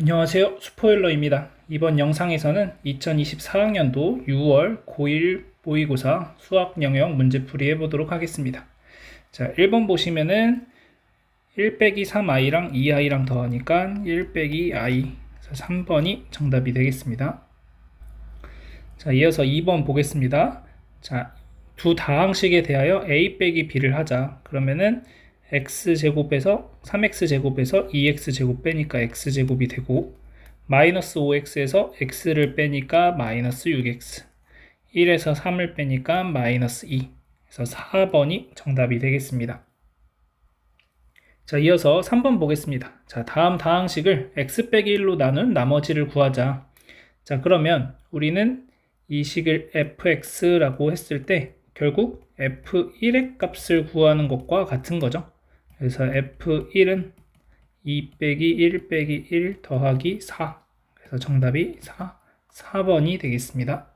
안녕하세요. 스포일러입니다. 이번 영상에서는 2024학년도 6월 고1 모의고사 수학 영역 문제풀이 해보도록 하겠습니다. 자, 1번 보시면은 1 빼기 3i랑 2i랑 더하니까 1 빼기 i. 그래서 3번이 정답이 되겠습니다. 자, 이어서 2번 보겠습니다. 자, 두 다항식에 대하여 a 빼기 b를 하자. 그러면은 x제곱에서 3x제곱에서 2x제곱 빼니까 x제곱이 되고, 마이너스 5x에서 x를 빼니까 마이너스 6x, 1에서 3을 빼니까 마이너스 2. 그래서 4번이 정답이 되겠습니다. 자, 이어서 3번 보겠습니다. 자, 다음 다항식을 x 빼기 1로 나눈 나머지를 구하자. 자, 그러면 우리는 이 식을 fx라고 했을 때 결국 f1의 값을 구하는 것과 같은 거죠. 그래서 f1은 2 빼기 1 빼기 1 더하기 4. 그래서 정답이 4번이 되겠습니다.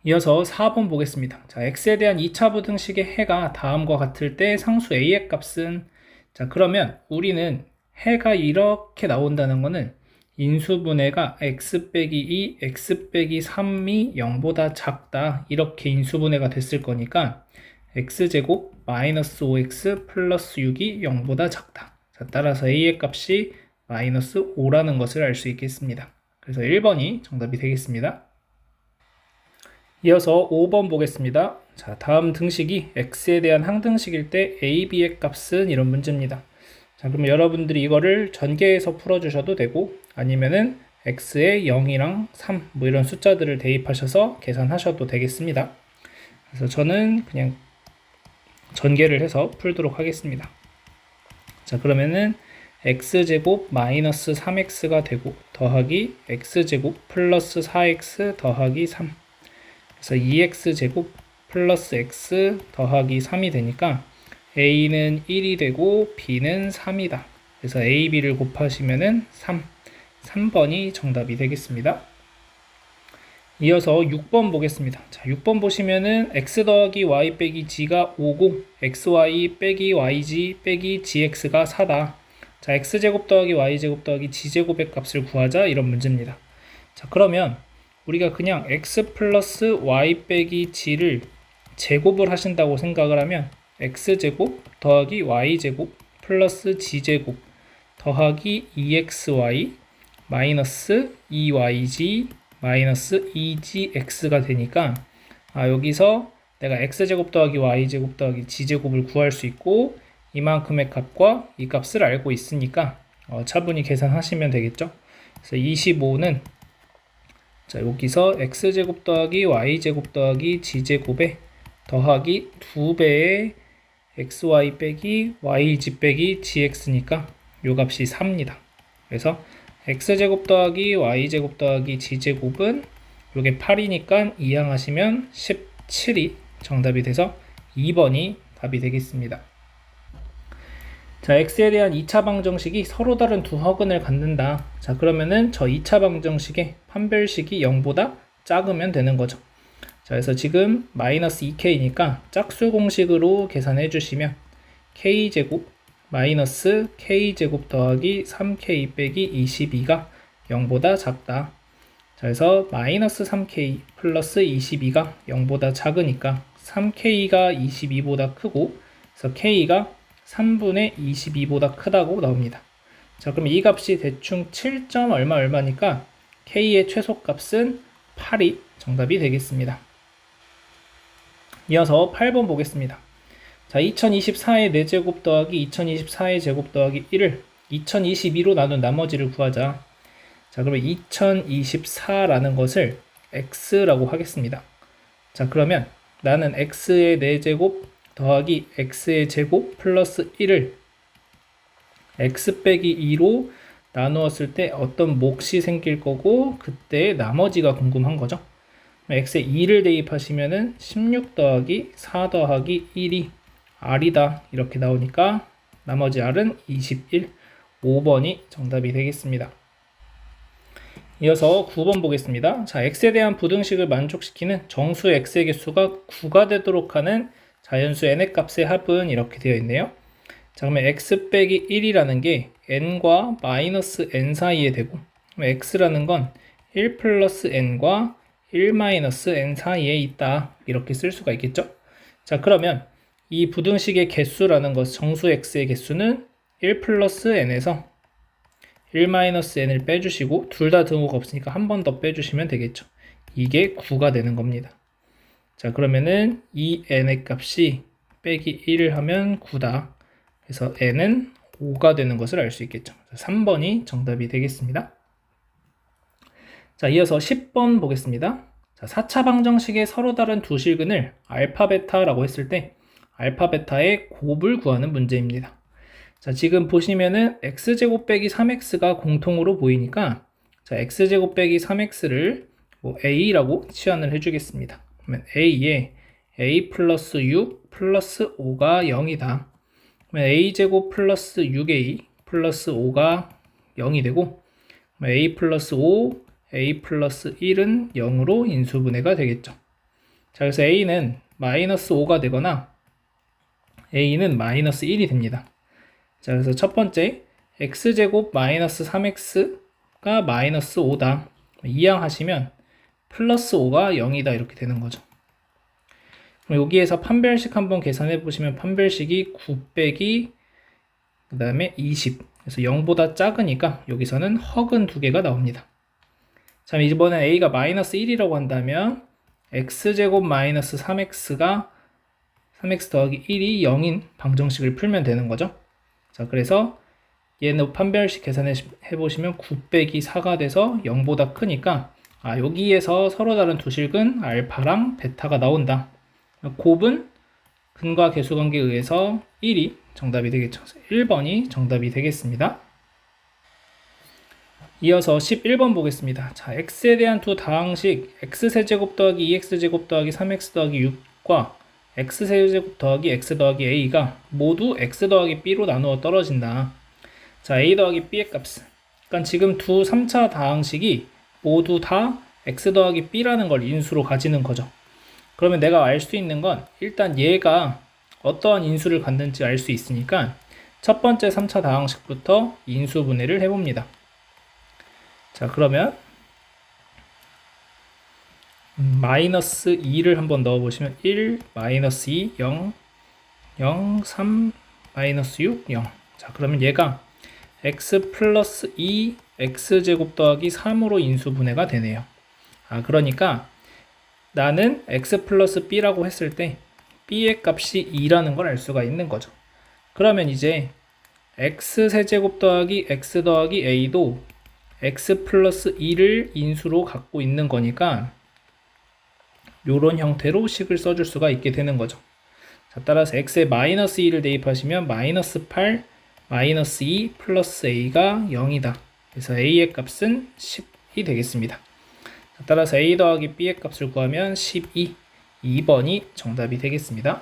이어서 4번 보겠습니다. 자, x에 대한 2차 부등식의 해가 다음과 같을 때 상수 a의 값은, 자, 그러면 우리는 해가 이렇게 나온다는 것은 인수분해가 x 빼기 2, x 빼기 3이 0보다 작다, 이렇게 인수분해가 됐을 거니까 x제곱 마이너스 5x 플러스 6이 0보다 작다. 자, 따라서 a의 값이 마이너스 5라는 것을 알 수 있겠습니다. 그래서 1번이 정답이 되겠습니다. 이어서 5번 보겠습니다. 자, 다음 등식이 x에 대한 항등식일 때 a, b의 값은, 이런 문제입니다. 자, 그럼 여러분들이 이거를 전개해서 풀어주셔도 되고, 아니면은 x에 0이랑 3 뭐 이런 숫자들을 대입하셔서 계산하셔도 되겠습니다. 그래서 저는 그냥 전개를 해서 풀도록 하겠습니다. 자, 그러면은 x제곱 마이너스 3x가 되고, 더하기 x제곱 플러스 4x 더하기 3. 그래서 2x제곱 플러스 x 더하기 3이 되니까 a는 1이 되고 b는 3이다. 그래서 a, b를 곱하시면은 3번이 정답이 되겠습니다. 이어서 6번 보겠습니다. 자, 6번 보시면은 x 더하기 y 빼기 g가 5고 xy 빼기 yg 빼기 gx가 4다. 자, x제곱 더하기 y제곱 더하기 g제곱의 값을 구하자, 이런 문제입니다. 자, 그러면 우리가 그냥 x 플러스 y 빼기 g를 제곱을 하신다고 생각을 하면 x제곱 더하기 y제곱 플러스 g제곱 더하기 2xy 마이너스 2yg 마이너스 2gx가 되니까, 여기서 내가 x제곱 더하기 y제곱 더하기 g제곱을 구할 수 있고, 이만큼의 값과 이 값을 알고 있으니까 차분히 계산하시면 되겠죠. 그래서 25는, 자, 여기서 x제곱 더하기 y제곱 더하기 g제곱에 더하기 2배의 xy 빼기 yg 빼기 gx니까 요 값이 4입니다. 그래서 x제곱 더하기 y제곱 더하기 g제곱은 요게 8이니까 이항하시면 17이 정답이 돼서 2번이 답이 되겠습니다. 자, x에 대한 2차 방정식이 서로 다른 두 허근을 갖는다. 자, 그러면은 저 2차 방정식의 판별식이 0보다 작으면 되는 거죠. 자, 그래서 지금 마이너스 2k니까 짝수 공식으로 계산해 주시면 k제곱 마이너스 k제곱 더하기 3k 빼기 22가 0보다 작다. 자, 그래서 마이너스 3k 플러스 22가 0보다 작으니까 3k가 22보다 크고, 그래서 k가 3분의 22보다 크다고 나옵니다. 자, 그럼 이 값이 대충 7점 얼마니까 k의 최소값은 8이 정답이 되겠습니다. 이어서 8번 보겠습니다. 자, 2024의 4제곱 더하기 2024의 제곱 더하기 1을 2022로 나눈 나머지를 구하자. 자, 그러면 2024라는 것을 x라고 하겠습니다. 자, 그러면 나는 x의 4제곱 더하기 x의 제곱 플러스 1을 x 빼기 2로 나누었을 때 어떤 몫이 생길 거고, 그때 나머지가 궁금한 거죠. x에 2를 대입하시면은 16 더하기 4 더하기 1이 r이다, 이렇게 나오니까 나머지 r은 21, 5번이 정답이 되겠습니다. 이어서 9번 보겠습니다. 자, x에 대한 부등식을 만족시키는 정수 x의 개수가 9가 되도록 하는 자연수 n의 값의 합은, 이렇게 되어 있네요. 자, 그러면 x 빼기 1이라는 게 n과 마이너스 n 사이에 되고 x라는 건 1 플러스 n과 1 마이너스 n 사이에 있다. 이렇게 쓸 수가 있겠죠? 자, 그러면 이 부등식의 개수라는 것, 정수 x의 개수는 1 플러스 n에서 1 마이너스 n을 빼주시고 둘 다 등호가 없으니까 한 번 더 빼주시면 되겠죠. 이게 9가 되는 겁니다. 자, 그러면은 이 n의 값이 빼기 1을 하면 9다. 그래서 n은 5가 되는 것을 알 수 있겠죠. 3번이 정답이 되겠습니다. 자, 이어서 10번 보겠습니다. 자, 4차 방정식의 서로 다른 두 실근을 알파, 베타라고 했을 때 알파, 베타의 곱을 구하는 문제입니다. 자, 지금 보시면은 x제곱 빼기 3x가 공통으로 보이니까 자, x제곱 빼기 3x를 뭐 a라고 치환을 해주겠습니다. 그러면 a에 a 플러스 6 플러스 5가 0이다. 그러면 a제곱 플러스 6a 플러스 5가 0이 되고 a 플러스 5, a 플러스 1은 0으로 인수분해가 되겠죠. 자, 그래서 a는 마이너스 5가 되거나 a는 마이너스 1이 됩니다. 자, 그래서 첫 번째 x제곱 마이너스 3x가 마이너스 5다. 이항하시면 플러스 5가 0이다 이렇게 되는 거죠. 그럼 여기에서 판별식 한번 계산해 보시면 판별식이 9 빼기 그 다음에 20, 그래서 0보다 작으니까 여기서는 허근 2개가 나옵니다. 자, 이번엔 a가 마이너스 1이라고 한다면 x제곱 마이너스 3x가 3x 더하기 1이 0인 방정식을 풀면 되는 거죠. 자, 그래서 얘는 판별식 계산해 보시면 9 빼기 4가 돼서 0보다 크니까 여기에서 서로 다른 두 실근 알파랑 베타가 나온다. 곱은 근과 계수 관계에 의해서 1이 정답이 되겠죠. 1번이 정답이 되겠습니다. 이어서 11번 보겠습니다. 자, x에 대한 두 다항식 x세제곱 더하기 2x제곱 더하기 3x 더하기 6과 x세제곱 더하기 x 더하기 a가 모두 x 더하기 b로 나누어 떨어진다. 자, a 더하기 b의 값은 그러니까 지금 두 3차 다항식이 모두 다 x 더하기 b라는 걸 인수로 가지는 거죠. 그러면 내가 알 수 있는 건 일단 얘가 어떠한 인수를 갖는지 알 수 있으니까 첫 번째 3차 다항식부터 인수분해를 해봅니다. 자, 그러면 마이너스 2를 한번 넣어보시면 1, 마이너스 2, 0, 0, 3, 마이너스 6, 0. 자, 그러면 얘가 x 플러스 2, x제곱 더하기 3으로 인수분해가 되네요. 그러니까 나는 x 플러스 b라고 했을 때 b의 값이 2라는 걸 알 수가 있는 거죠. 그러면 이제 x 세제곱 더하기 x 더하기 a도 x 플러스 2를 인수로 갖고 있는 거니까 이런 형태로 식을 써줄 수가 있게 되는 거죠. 자, 따라서 x에 마이너스 2를 대입하시면 마이너스 8, 마이너스 2 플러스 a가 0이다. 그래서 a의 값은 10이 되겠습니다. 자, 따라서 a 더하기 b의 값을 구하면 12, 2번이 정답이 되겠습니다.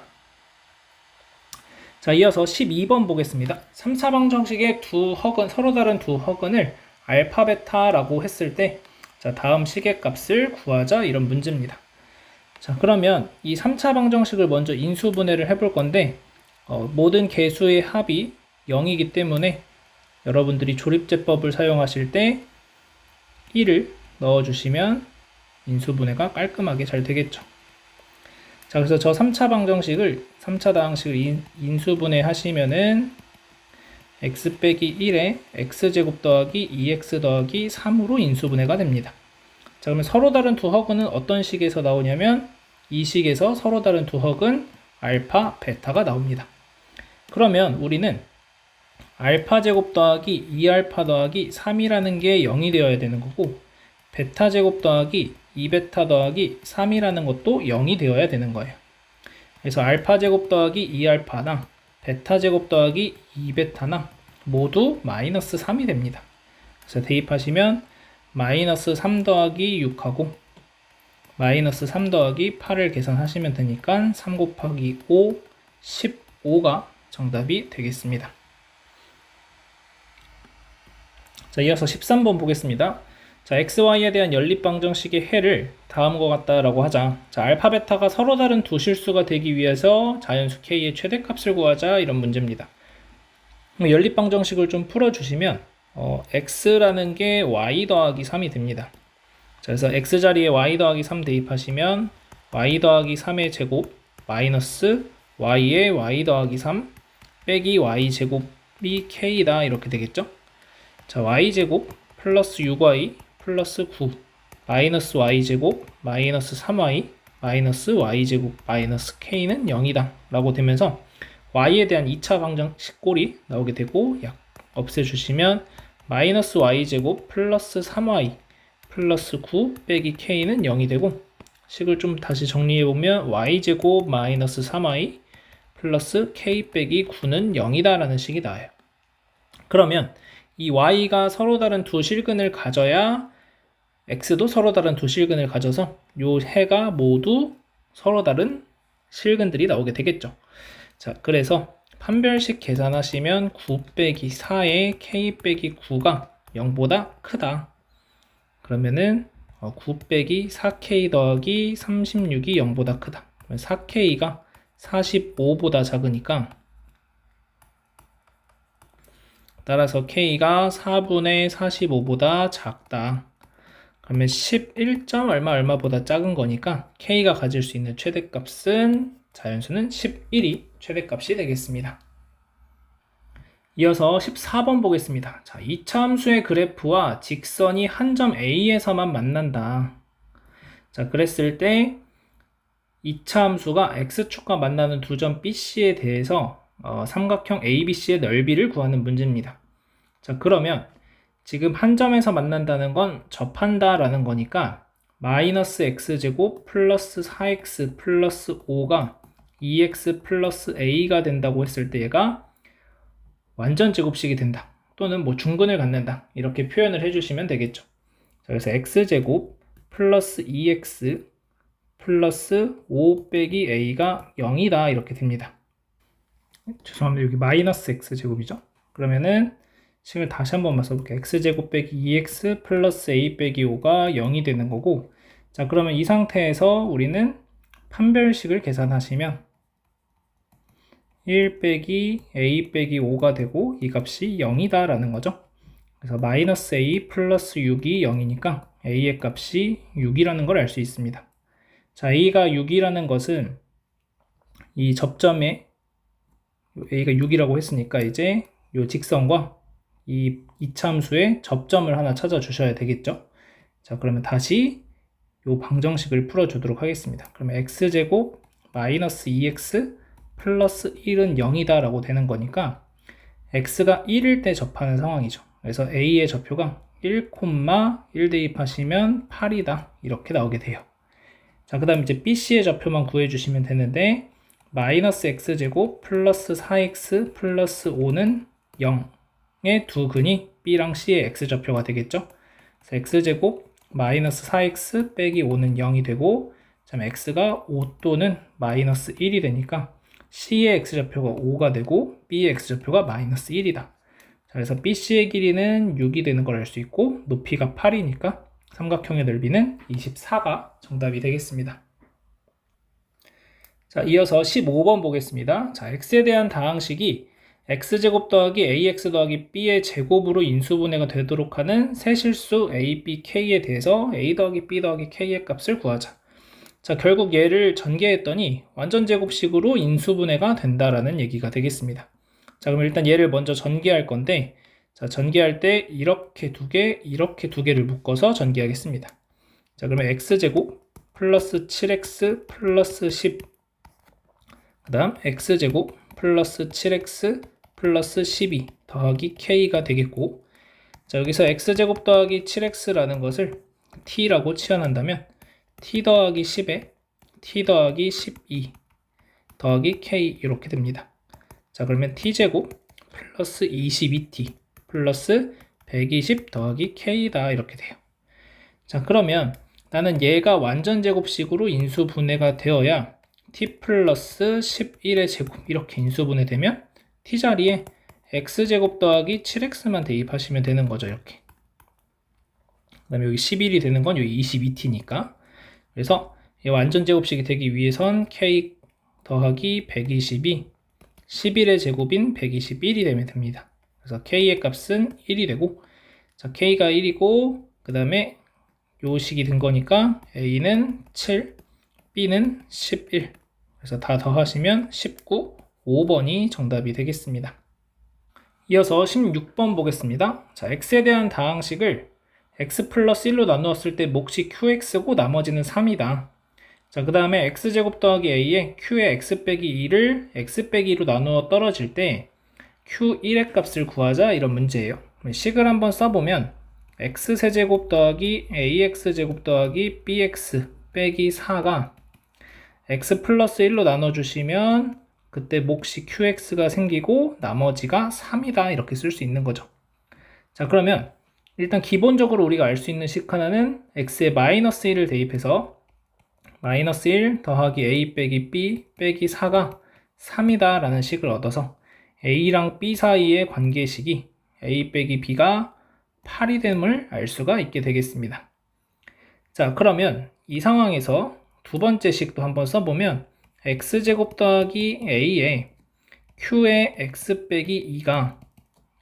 자, 이어서 12번 보겠습니다. 3차 방정식의 두 허근, 서로 다른 두 허근을 알파, 베타라고 했을 때 자, 다음 식의 값을 구하자 이런 문제입니다. 자, 그러면 이 3차 방정식을 먼저 인수분해를 해볼 건데 모든 개수의 합이 0이기 때문에 여러분들이 조립제법을 사용하실 때 1을 넣어주시면 인수분해가 깔끔하게 잘 되겠죠. 자, 그래서 저 3차 방정식을 3차 다항식을 인수분해 하시면은 x 빼기 1에 x제곱 더하기 2x 더하기 3으로 인수분해가 됩니다. 자, 그러면 서로 다른 두 허근은 어떤 식에서 나오냐면 이 식에서 서로 다른 두 허근 알파, 베타가 나옵니다. 그러면 우리는 알파 제곱 더하기 2알파 더하기 3이라는 게 0이 되어야 되는 거고 베타 제곱 더하기 2베타 더하기 3이라는 것도 0이 되어야 되는 거예요. 그래서 알파 제곱 더하기 2알파나 베타 제곱 더하기 2베타나 모두 마이너스 3이 됩니다. 그래서 대입하시면 마이너스 3 더하기 6하고 마이너스 3 더하기 8을 계산하시면 되니까 3 곱하기 5, 15가 정답이 되겠습니다. 자, 이어서 13번 보겠습니다. 자, xy에 대한 연립방정식의 해를 다음과 같다라고 하자. 자, 알파, 베타가 서로 다른 두 실수가 되기 위해서 자연수 k의 최대값을 구하자 이런 문제입니다. 연립방정식을 좀 풀어주시면 x라는 게 y 더하기 3이 됩니다. 자, 그래서 x 자리에 y 더하기 3 대입하시면 y 더하기 3의 제곱 마이너스 y의 y 더하기 3 빼기 y 제곱이 k다 이렇게 되겠죠. 자, y 제곱 플러스 6y 플러스 9 마이너스 y 제곱 마이너스 3y 마이너스 y 제곱 마이너스 k는 0이다 라고 되면서 y에 대한 2차 방정식 꼴이 나오게 되고 약 없애주시면 마이너스 y 제곱 플러스 3y 플러스 9 빼기 k는 0이 되고 식을 좀 다시 정리해보면 y 제곱 마이너스 3y 플러스 k 빼기 9는 0이다 라는 식이 나와요. 그러면 이 y가 서로 다른 두 실근을 가져야 x도 서로 다른 두 실근을 가져서 요 해가 모두 서로 다른 실근들이 나오게 되겠죠. 자, 그래서 판별식 계산하시면 9 빼기 4의 k 빼기 9가 0보다 크다. 그러면은 9 빼기 4k 더하기 36이 0보다 크다. 4k가 45보다 작으니까 따라서 k가 4분의 45보다 작다. 그러면 11점 얼마보다 작은 거니까 k가 가질 수 있는 최대값은 자연수는 11이 최대값이 되겠습니다. 이어서 14번 보겠습니다. 자, 이차 함수의 그래프와 직선이 한 점 A에서만 만난다. 자, 그랬을 때 이차 함수가 X축과 만나는 두 점 BC에 대해서 삼각형 ABC의 넓이를 구하는 문제입니다. 자, 그러면 지금 한 점에서 만난다는 건 접한다 라는 거니까 마이너스 x제곱 플러스 4x 플러스 5가 2x 플러스 a가 된다고 했을 때 얘가 완전 제곱식이 된다 또는 뭐 중근을 갖는다 이렇게 표현을 해주시면 되겠죠. 자, 그래서 x제곱 플러스 2x 플러스 5 빼기 a가 0이다 이렇게 됩니다. 죄송합니다. 여기 마이너스 x제곱이죠. 그러면은 식을 다시 한번 써볼게요. x제곱 빼기 2x 플러스 a 빼기 5가 0이 되는 거고, 자, 그러면 이 상태에서 우리는 판별식을 계산하시면 1 빼기 a 빼기 5가 되고 이 값이 0이다 라는 거죠. 그래서 마이너스 a 플러스 6이 0이니까 a의 값이 6이라는 걸 알 수 있습니다. 자, a가 6이라는 것은 이 접점에 a가 6이라고 했으니까 이제 이 직선과 이 이차함수의 접점을 하나 찾아주셔야 되겠죠. 자, 그러면 다시 이 방정식을 풀어주도록 하겠습니다. 그러면 x제곱 마이너스 2x 플러스 1은 0이다 라고 되는 거니까 x가 1일 때 접하는 상황이죠. 그래서 a의 좌표가 1,1 대입하시면 8이다 이렇게 나오게 돼요. 자, 그 다음 이제 bc의 좌표만 구해주시면 되는데 마이너스 x제곱 플러스 4x 플러스 5는 0의 두 근이 b랑 c의 x좌표가 되겠죠. 그래서 x제곱 마이너스 4x 빼기 5는 0이 되고 x가 5 또는 마이너스 1이 되니까 c의 x좌표가 5가 되고 b의 x좌표가 마이너스 1이다. 자, 그래서 bc의 길이는 6이 되는 걸 알 수 있고 높이가 8이니까 삼각형의 넓이는 24가 정답이 되겠습니다. 자, 이어서 15번 보겠습니다. 자, x에 대한 다항식이 x제곱 더하기 ax 더하기 b의 제곱으로 인수분해가 되도록 하는 세실수 a, b, k에 대해서 a 더하기 b 더하기 k의 값을 구하자. 자, 결국 얘를 전개했더니 완전 제곱식으로 인수분해가 된다라는 얘기가 되겠습니다. 자, 그럼 일단 얘를 먼저 전개할 건데, 자, 전개할 때 이렇게 두 개를 묶어서 전개하겠습니다. 자, 그러면 x제곱 플러스 7x 플러스 10, 그 다음 x제곱 플러스 7x 플러스 12 더하기 k가 되겠고, 자, 여기서 x제곱 더하기 7x라는 것을 t라고 치환한다면 t 더하기 10에 t 더하기 12 더하기 k 이렇게 됩니다. 자, 그러면 t제곱 플러스 22t 플러스 120 더하기 k다 이렇게 돼요. 자, 그러면 나는 얘가 완전 제곱식으로 인수분해가 되어야 t 플러스 11의 제곱 이렇게 인수분해되면 t 자리에 x제곱 더하기 7x만 대입하시면 되는 거죠. 이렇게. 그 다음에 여기 11이 되는 건 여기 22t니까. 그래서 완전 제곱식이 되기 위해선 k 더하기 120이 11의 제곱인 121이 되면 됩니다. 그래서 k의 값은 1이 되고, 자, k가 1이고, 그 다음에 요 식이 든 거니까 a는 7, b는 11. 그래서 다 더하시면 19, 5번이 정답이 되겠습니다. 이어서 16번 보겠습니다. 자, x에 대한 다항식을 x 플러스 1로 나누었을 때 몫이 qx고 나머지는 3이다. 자, 그 다음에 x제곱 더하기 a에 q의 x 빼기 2를 x 빼기 2로 나누어 떨어질 때 q1의 값을 구하자, 이런 문제예요. 식을 한번 써보면 x세제곱 더하기 ax제곱 더하기 bx 빼기 4가 x 플러스 1로 나눠주시면 그때 몫이 qx가 생기고 나머지가 3이다, 이렇게 쓸 수 있는 거죠. 자, 그러면 일단 기본적으로 우리가 알 수 있는 식 하나는 x에 마이너스 1을 대입해서 마이너스 1 더하기 a 빼기 b 빼기 4가 3이다 라는 식을 얻어서 a랑 b 사이의 관계식이 a 빼기 b가 8이 됨을 알 수가 있게 되겠습니다. 자, 그러면 이 상황에서 두 번째 식도 한번 써보면 x제곱 더하기 a에 q의 x 빼기 2가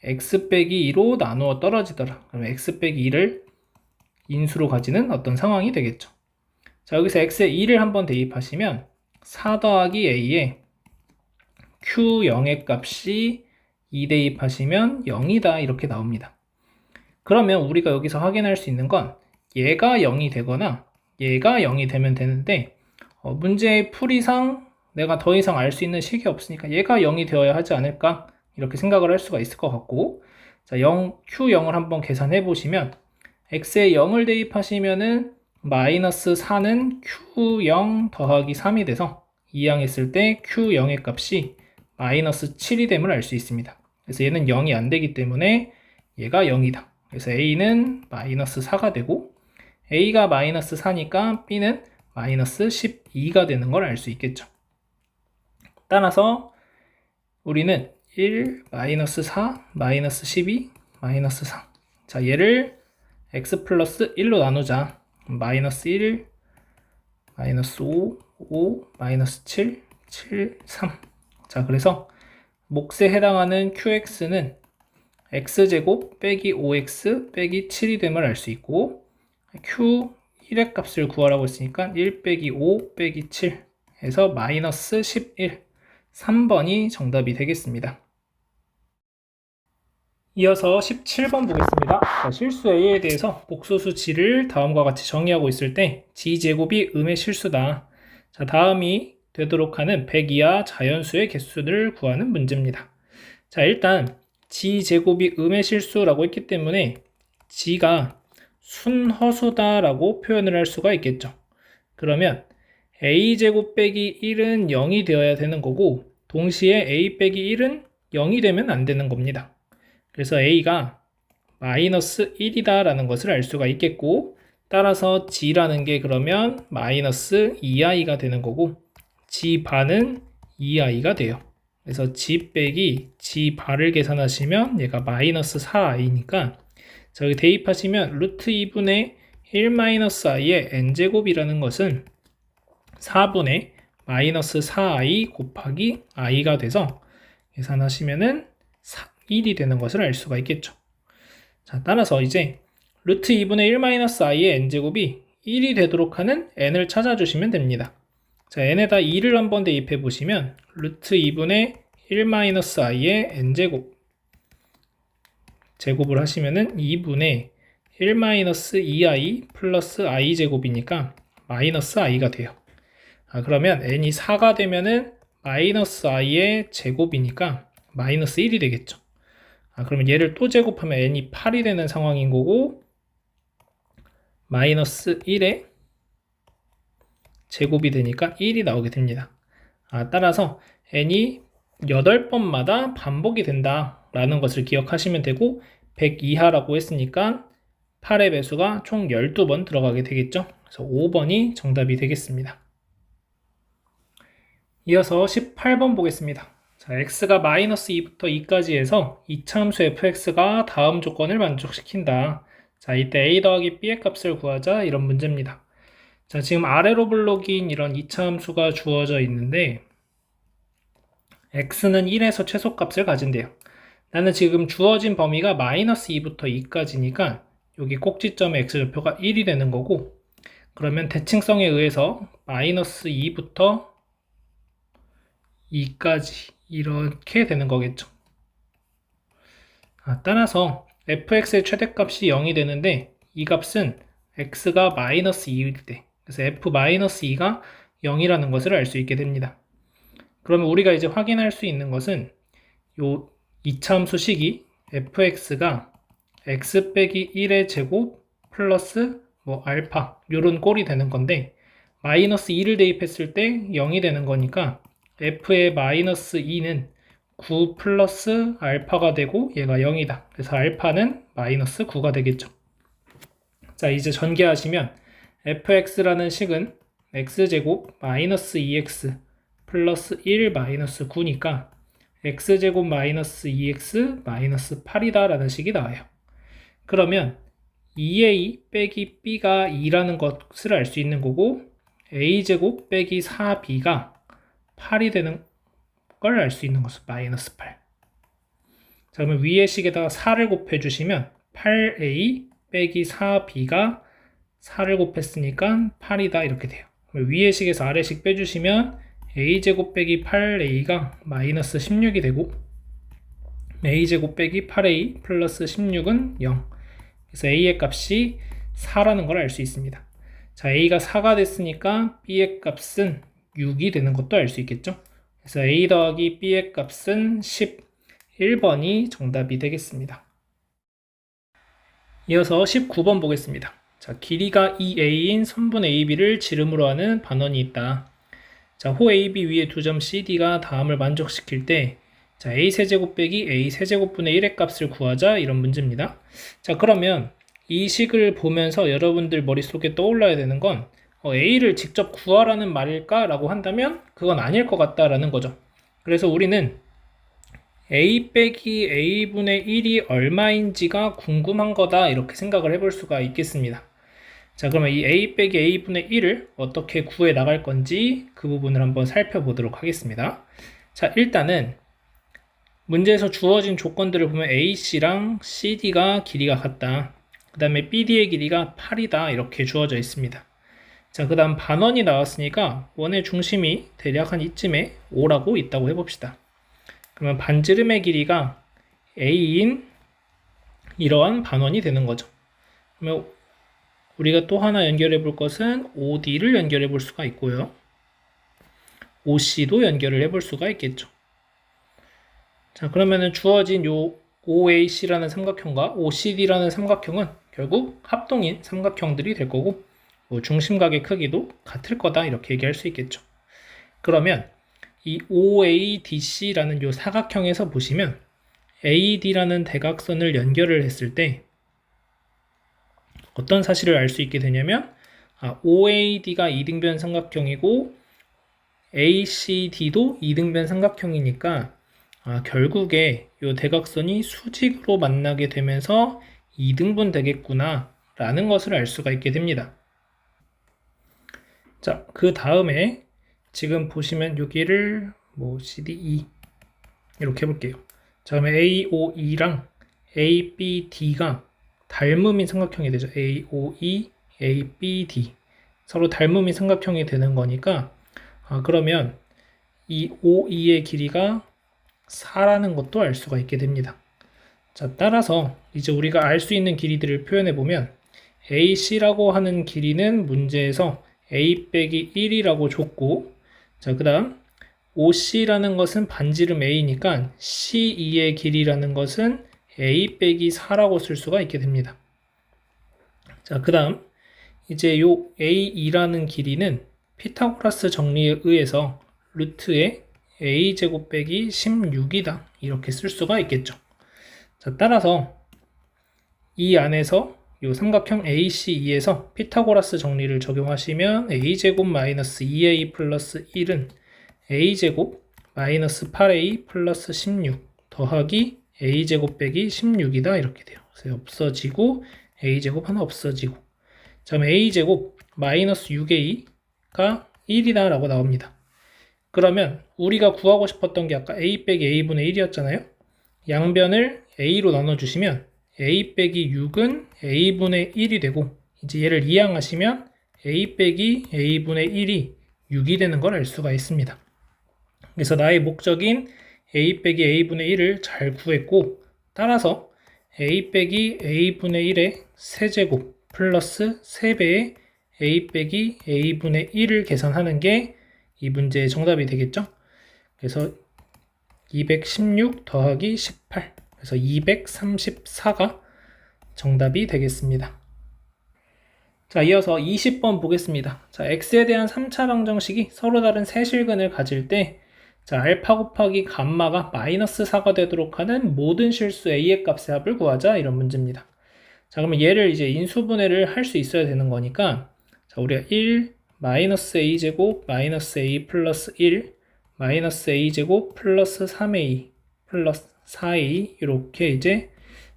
x 빼기 2로 나누어 떨어지더라. 그러면 x 빼기 2를 인수로 가지는 어떤 상황이 되겠죠. 자, 여기서 x에 2를 한번 대입하시면 4 더하기 a에 q0의 값이 2 대입하시면 0이다, 이렇게 나옵니다. 그러면 우리가 여기서 확인할 수 있는 건 얘가 0이 되거나 얘가 0이 되면 되는데, 문제의 풀이상 내가 더 이상 알 수 있는 식이 없으니까 얘가 0이 되어야 하지 않을까, 이렇게 생각을 할 수가 있을 것 같고, 자, q0을 한번 계산해 보시면 x에 0을 대입하시면은 마이너스 4는 q0 더하기 3이 돼서 이항했을 때 q0의 값이 마이너스 7이 됨을 알 수 있습니다. 그래서 얘는 0이 안 되기 때문에 얘가 0이다. 그래서 a는 마이너스 4가 되고, a가 마이너스 4니까 b는 마이너스 12가 되는 걸 알 수 있겠죠. 따라서 우리는 1, 마이너스 4, 마이너스 12, 마이너스 4. 자, 얘를 x 플러스 1로 나누자. 마이너스 1, 마이너스 5, 5, 마이너스 7, 7, 3. 자, 그래서 몫에 해당하는 qx는 x제곱 빼기 5x 빼기 7이 됨을 알 수 있고, q1의 값을 구하라고 했으니까 1 빼기 5 빼기 7 해서 마이너스 11, 3번이 정답이 되겠습니다. 이어서 17번 보겠습니다. 자, 실수 a에 대해서 복소수 g를 다음과 같이 정의하고 있을 때 g제곱이 음의 실수다. 자, 다음이 되도록 하는 100 이하 자연수의 개수를 구하는 문제입니다. 자, 일단 g제곱이 음의 실수라고 했기 때문에 g가 순허수다 라고 표현을 할 수가 있겠죠. 그러면 a제곱 빼기 1은 0이 되어야 되는 거고, 동시에 a 빼기 1은 0이 되면 안 되는 겁니다. 그래서 a가 마이너스 1이다 라는 것을 알 수가 있겠고, 따라서 g라는 게 그러면 마이너스 2i가 되는 거고, g 반은 2i가 돼요. 그래서 g 빼기 g 바를 계산하시면 얘가 마이너스 4i니까, 저기 대입하시면 루트 2분의 1 마이너스 i의 n제곱이라는 것은 4분의 마이너스 4i 곱하기 i가 돼서 계산하시면은 1이 되는 것을 알 수가 있겠죠. 자, 따라서 이제 루트 2분의 1 마이너스 i의 n제곱이 1이 되도록 하는 n을 찾아주시면 됩니다. 자, n에다 2를 한번 대입해 보시면 루트 2분의 1 마이너스 i의 n제곱 제곱을 하시면은 2분의 1 마이너스 2i 플러스 i 제곱이니까 마이너스 i가 돼요. 그러면 n이 4가 되면은 마이너스 i의 제곱이니까 마이너스 1이 되겠죠. 그러면 얘를 또 제곱하면 n이 8이 되는 상황인 거고, 마이너스 1의 제곱이 되니까 1이 나오게 됩니다. 따라서 n이 8번마다 반복이 된다 라는 것을 기억하시면 되고, 100 이하라고 했으니까 8의 배수가 총 12번 들어가게 되겠죠. 그래서 5번이 정답이 되겠습니다. 이어서 18번 보겠습니다. 자, x가 마이너스 2부터 2까지 해서 이차함수 fx가 다음 조건을 만족시킨다. 자, 이때 a 더하기 b의 값을 구하자, 이런 문제입니다. 자, 지금 아래로 블록인 이런 이차함수가 주어져 있는데, x는 1에서 최소값을 가진대요. 나는 지금 주어진 범위가 마이너스 2부터 2까지니까 여기 꼭지점의 x좌표가 1이 되는 거고, 그러면 대칭성에 의해서 마이너스 2부터 2까지 이렇게 되는 거겠죠. 따라서 fx의 최대값이 0이 되는데 이 값은 x가 마이너스 2일 때, 그래서 f-2가 0이라는 것을 알 수 있게 됩니다. 그러면 우리가 이제 확인할 수 있는 것은 요 이차함수식이 fx가 x 빼기 1의 제곱 플러스 알파 요런 꼴이 되는 건데, 마이너스 2를 대입했을 때 0이 되는 거니까 f의 마이너스 2는 9 플러스 알파가 되고 얘가 0이다. 그래서 알파는 마이너스 9가 되겠죠. 자, 이제 전개하시면 fx라는 식은 x제곱 마이너스 2x 플러스 1 마이너스 9니까 x제곱 마이너스 2x 마이너스 8이다 라는 식이 나와요. 그러면 2a 빼기 b가 2라는 것을 알 수 있는 거고, a제곱 빼기 4b가 8이 되는 걸 알 수 있는 것은 마이너스 8. 자, 그러면 위의 식에다가 4를 곱해주시면 8a 빼기 4b가 4를 곱했으니까 8이다 이렇게 돼요. 위의 식에서 아래 식 빼주시면 a제곱 빼기 8a가 마이너스 16이 되고, a제곱 빼기 8a 플러스 16은 0. 그래서 a의 값이 4라는 걸 알 수 있습니다. 자, a가 4가 됐으니까 b의 값은 6이 되는 것도 알 수 있겠죠. 그래서 a 더하기 b의 값은 11번이 정답이 되겠습니다. 이어서 19번 보겠습니다. 자, 길이가 2a인 선분 ab를 지름으로 하는 반원이 있다. 자, 호 AB 위에 두 점 CD가 다음을 만족시킬 때, 자, a세제곱 빼기 a세제곱분의 1의 값을 구하자, 이런 문제입니다. 자, 그러면 이 식을 보면서 여러분들 머릿속에 떠올라야 되는 건 a를 직접 구하라는 말일까? 라고 한다면 그건 아닐 것 같다라는 거죠. 그래서 우리는 a 빼기 a분의 1이 얼마인지가 궁금한 거다, 이렇게 생각을 해볼 수가 있겠습니다. 자, 그러면 이 a 빼기 a분의 1을 어떻게 구해 나갈 건지 그 부분을 한번 살펴보도록 하겠습니다. 자, 일단은 문제에서 주어진 조건들을 보면 AC랑 CD가 길이가 같다. 그 다음에 BD의 길이가 8이다. 이렇게 주어져 있습니다. 자, 그 다음 반원이 나왔으니까 원의 중심이 대략 한 이쯤에 5라고 있다고 해봅시다. 그러면 반지름의 길이가 A인 이러한 반원이 되는 거죠. 그러면 우리가 또 하나 연결해 볼 것은 OD를 연결해 볼 수가 있고요. OC도 연결을 해 볼 수가 있겠죠. 자, 그러면은 주어진 요 OAC라는 삼각형과 OCD라는 삼각형은 결국 합동인 삼각형들이 될 거고, 중심각의 크기도 같을 거다, 이렇게 얘기할 수 있겠죠. 그러면 이 OADC라는 요 사각형에서 보시면 AD라는 대각선을 연결을 했을 때 어떤 사실을 알 수 있게 되냐면, OAD가 이등변 삼각형이고 ACD도 이등변 삼각형이니까 결국에 이 대각선이 수직으로 만나게 되면서 이등분 되겠구나 라는 것을 알 수가 있게 됩니다. 자, 그 다음에 지금 보시면 여기를 CDE 이렇게 해볼게요. 자, 그러면 AOE랑 ABD가 닮음인 삼각형이 되죠. AOE, ABD 서로 닮음인 삼각형이 되는 거니까, 그러면 이 OE의 길이가 4라는 것도 알 수가 있게 됩니다. 자, 따라서 이제 우리가 알 수 있는 길이들을 표현해 보면 AC라고 하는 길이는 문제에서 A 빼기 1이라고 줬고, 자, 그 다음 OC라는 것은 반지름 A니까 CE의 길이라는 것은 A 빼기 4라고 쓸 수가 있게 됩니다. 자, 그 다음 이제 요 AE라는 길이는 피타고라스 정리에 의해서 루트에 a제곱 빼기 16이다 이렇게 쓸 수가 있겠죠. 자, 따라서 이 안에서 이 삼각형 ACE에서 피타고라스 정리를 적용하시면 a제곱 마이너스 2a 플러스 1은 a제곱 마이너스 8a 플러스 16 더하기 a제곱 빼기 16이다 이렇게 돼요. 그래서 없어지고 a제곱 하나 없어지고, 자, 그럼 a제곱 마이너스 6a가 1이다 라고 나옵니다. 그러면 우리가 구하고 싶었던 게 아까 a 빼기 a분의 1이었잖아요. 양변을 a로 나눠주시면 a 빼기 6은 a분의 1이 되고, 이제 얘를 이항하시면 a 빼기 a분의 1이 6이 되는 걸 알 수가 있습니다. 그래서 나의 목적인 a 빼기 a분의 1을 잘 구했고, 따라서 a 빼기 a분의 1의 세제곱 플러스 3배의 a 빼기 a분의 1을 계산하는 게 이 문제의 정답이 되겠죠? 그래서 216 더하기 18, 그래서 234가 정답이 되겠습니다. 자, 이어서 20번 보겠습니다. 자, x에 대한 3차 방정식이 서로 다른 세 실근을 가질 때, 자, 알파 곱하기 감마가 마이너스 4가 되도록 하는 모든 실수 a의 값의 합을 구하자, 이런 문제입니다. 자, 그러면 얘를 이제 인수분해를 할 수 있어야 되는 거니까, 자, 우리가 1 마이너스 a제곱 마이너스 a 플러스 1 마이너스 a제곱 플러스 3a 플러스 4a 이렇게 이제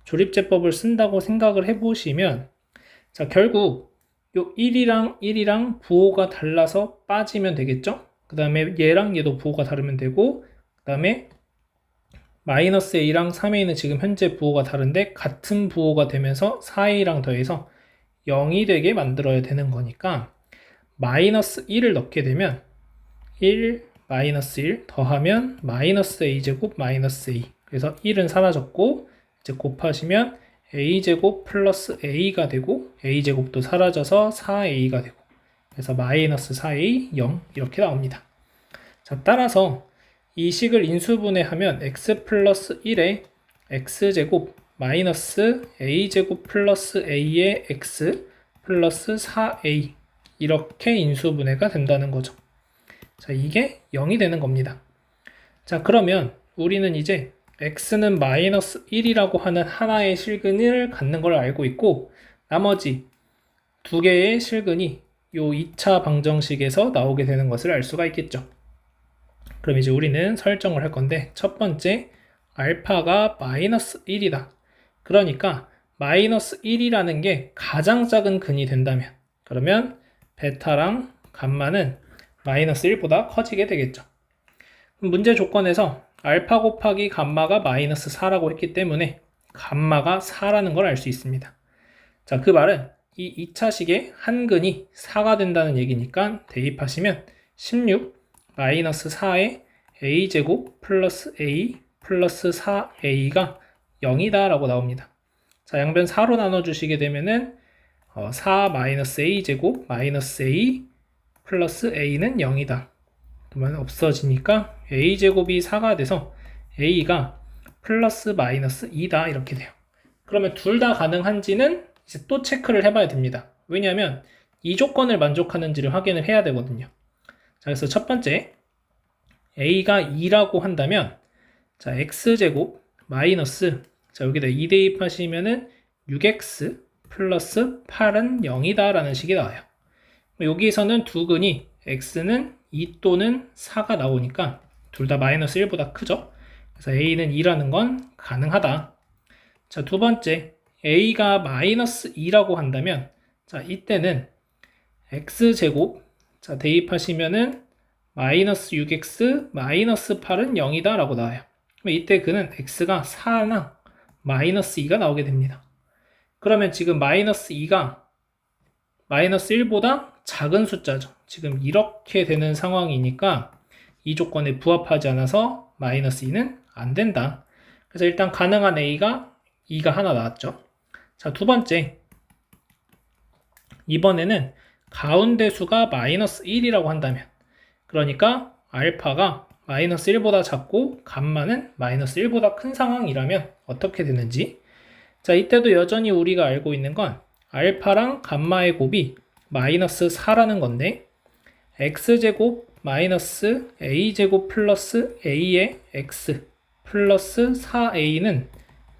조립제법을 쓴다고 생각을 해보시면, 자, 결국 요 1이랑 부호가 달라서 빠지면 되겠죠? 그 다음에 얘랑 얘도 부호가 다르면 되고, 그 다음에 마이너스 a랑 3a는 지금 현재 부호가 다른데 같은 부호가 되면서 4a랑 더해서 0이 되게 만들어야 되는 거니까, 마이너스 1을 넣게 되면 1 마이너스 1 더하면 마이너스 a제곱 마이너스 a, 그래서 1은 사라졌고 이제 곱하시면 a제곱 플러스 a가 되고 a제곱도 사라져서 4a가 되고, 그래서 마이너스 4a 0 이렇게 나옵니다. 자, 따라서 이 식을 인수분해하면 x 플러스 1에 x제곱 마이너스 a제곱 플러스 a의 x 플러스 4a 이렇게 인수분해가 된다는 거죠. 자, 이게 0이 되는 겁니다. 자, 그러면 우리는 이제 x는 마이너스 1이라고 하는 하나의 실근을 갖는 걸 알고 있고, 나머지 두 개의 실근이 요 2차 방정식에서 나오게 되는 것을 알 수가 있겠죠. 그럼 이제 우리는 설정을 할 건데, 첫 번째 알파가 마이너스 1이다. 그러니까 마이너스 1이라는 게 가장 작은 근이 된다면, 그러면 베타랑 감마는 마이너스 1보다 커지게 되겠죠. 문제 조건에서 알파 곱하기 감마가 마이너스 4라고 했기 때문에 감마가 4라는 걸 알 수 있습니다. 자, 그 말은 이 2차식의 한 근이 4가 된다는 얘기니까 대입하시면 16 마이너스 4의 a제곱 플러스 a 플러스 4a가 0이다 라고 나옵니다. 자, 양변 4로 나눠주시게 되면은 4 마이너스 a제곱 마이너스 a 플러스 a는 0이다. 그러면 없어지니까 a제곱이 4가 돼서 a가 플러스 마이너스 2다 이렇게 돼요. 그러면 둘 다 가능한지는 이제 또 체크를 해봐야 됩니다. 왜냐하면 이 조건을 만족하는지를 확인을 해야 되거든요. 자, 그래서 첫 번째 a가 2라고 한다면, 자, x제곱 마이너스, 자, 여기다 2 대입하시면은 6x 플러스 8은 0이다 라는 식이 나와요. 여기에서는 두 근이 x는 2 또는 4가 나오니까 둘 다 마이너스 1보다 크죠. 그래서 a는 2라는 건 가능하다. 자, 두 번째 a가 마이너스 2라고 한다면, 자, 이때는 x제곱, 자, 대입하시면은 마이너스 6x 마이너스 8은 0이다 라고 나와요. 이때 그는 x가 4나 마이너스 2가 나오게 됩니다. 그러면 지금 마이너스 2가 마이너스 1보다 작은 숫자죠. 지금 이렇게 되는 상황이니까 이 조건에 부합하지 않아서 마이너스 2는 안 된다. 그래서 일단 가능한 a가 2가 하나 나왔죠. 자, 두 번째, 이번에는 가운데 수가 마이너스 1이라고 한다면, 그러니까 알파가 마이너스 1보다 작고 감마는 마이너스 1보다 큰 상황이라면 어떻게 되는지. 자, 이때도 여전히 우리가 알고 있는 건 알파랑 감마의 곱이 마이너스 4라는 건데, x제곱 마이너스 a제곱 플러스 a의 x 플러스 4a는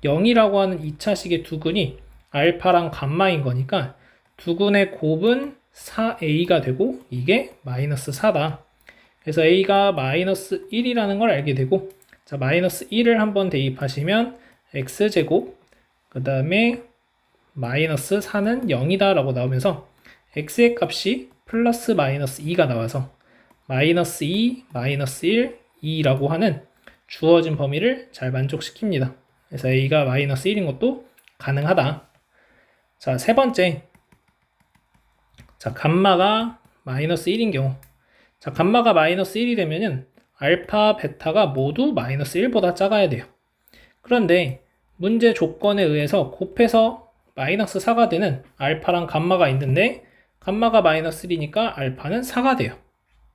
0이라고 하는 2차식의 두 근이 알파랑 감마인 거니까 두 근의 곱은 4a가 되고 이게 마이너스 4다. 그래서 a가 마이너스 1이라는 걸 알게 되고, 자, 마이너스 1을 한번 대입하시면 x제곱 그 다음에 마이너스 4는 0이다 라고 나오면서 x의 값이 플러스 마이너스 2가 나와서 마이너스 2, 마이너스 1, 2라고 하는 주어진 범위를 잘 만족시킵니다. 그래서 a가 마이너스 1인 것도 가능하다. 자, 세 번째. 자, 감마가 마이너스 1인 경우. 자, 감마가 마이너스 1이 되면은 알파, 베타가 모두 마이너스 1보다 작아야 돼요. 그런데 문제 조건에 의해서 곱해서 마이너스 4가 되는 알파랑 감마가 있는데 감마가 마이너스 1이니까 알파는 4가 돼요.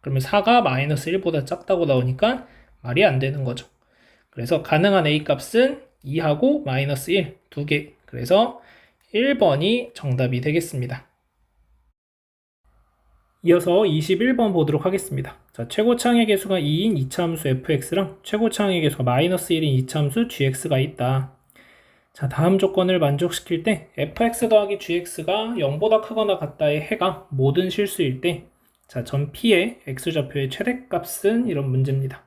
그러면 4가 마이너스 1보다 작다고 나오니까 말이 안 되는 거죠. 그래서 가능한 a 값은 2하고 마이너스 1 두 개. 그래서 1번이 정답이 되겠습니다. 이어서 21번 보도록 하겠습니다. 자, 최고차항의 개수가 2인 이차함수 fx랑 최고차항의 개수가 마이너스 1인 이차함수 gx가 있다. 자, 다음 조건을 만족시킬 때 fx 더하기 gx가 0보다 크거나 같다의 해가 모든 실수일 때 자, 전 p의 x좌표의 최대값은 이런 문제입니다.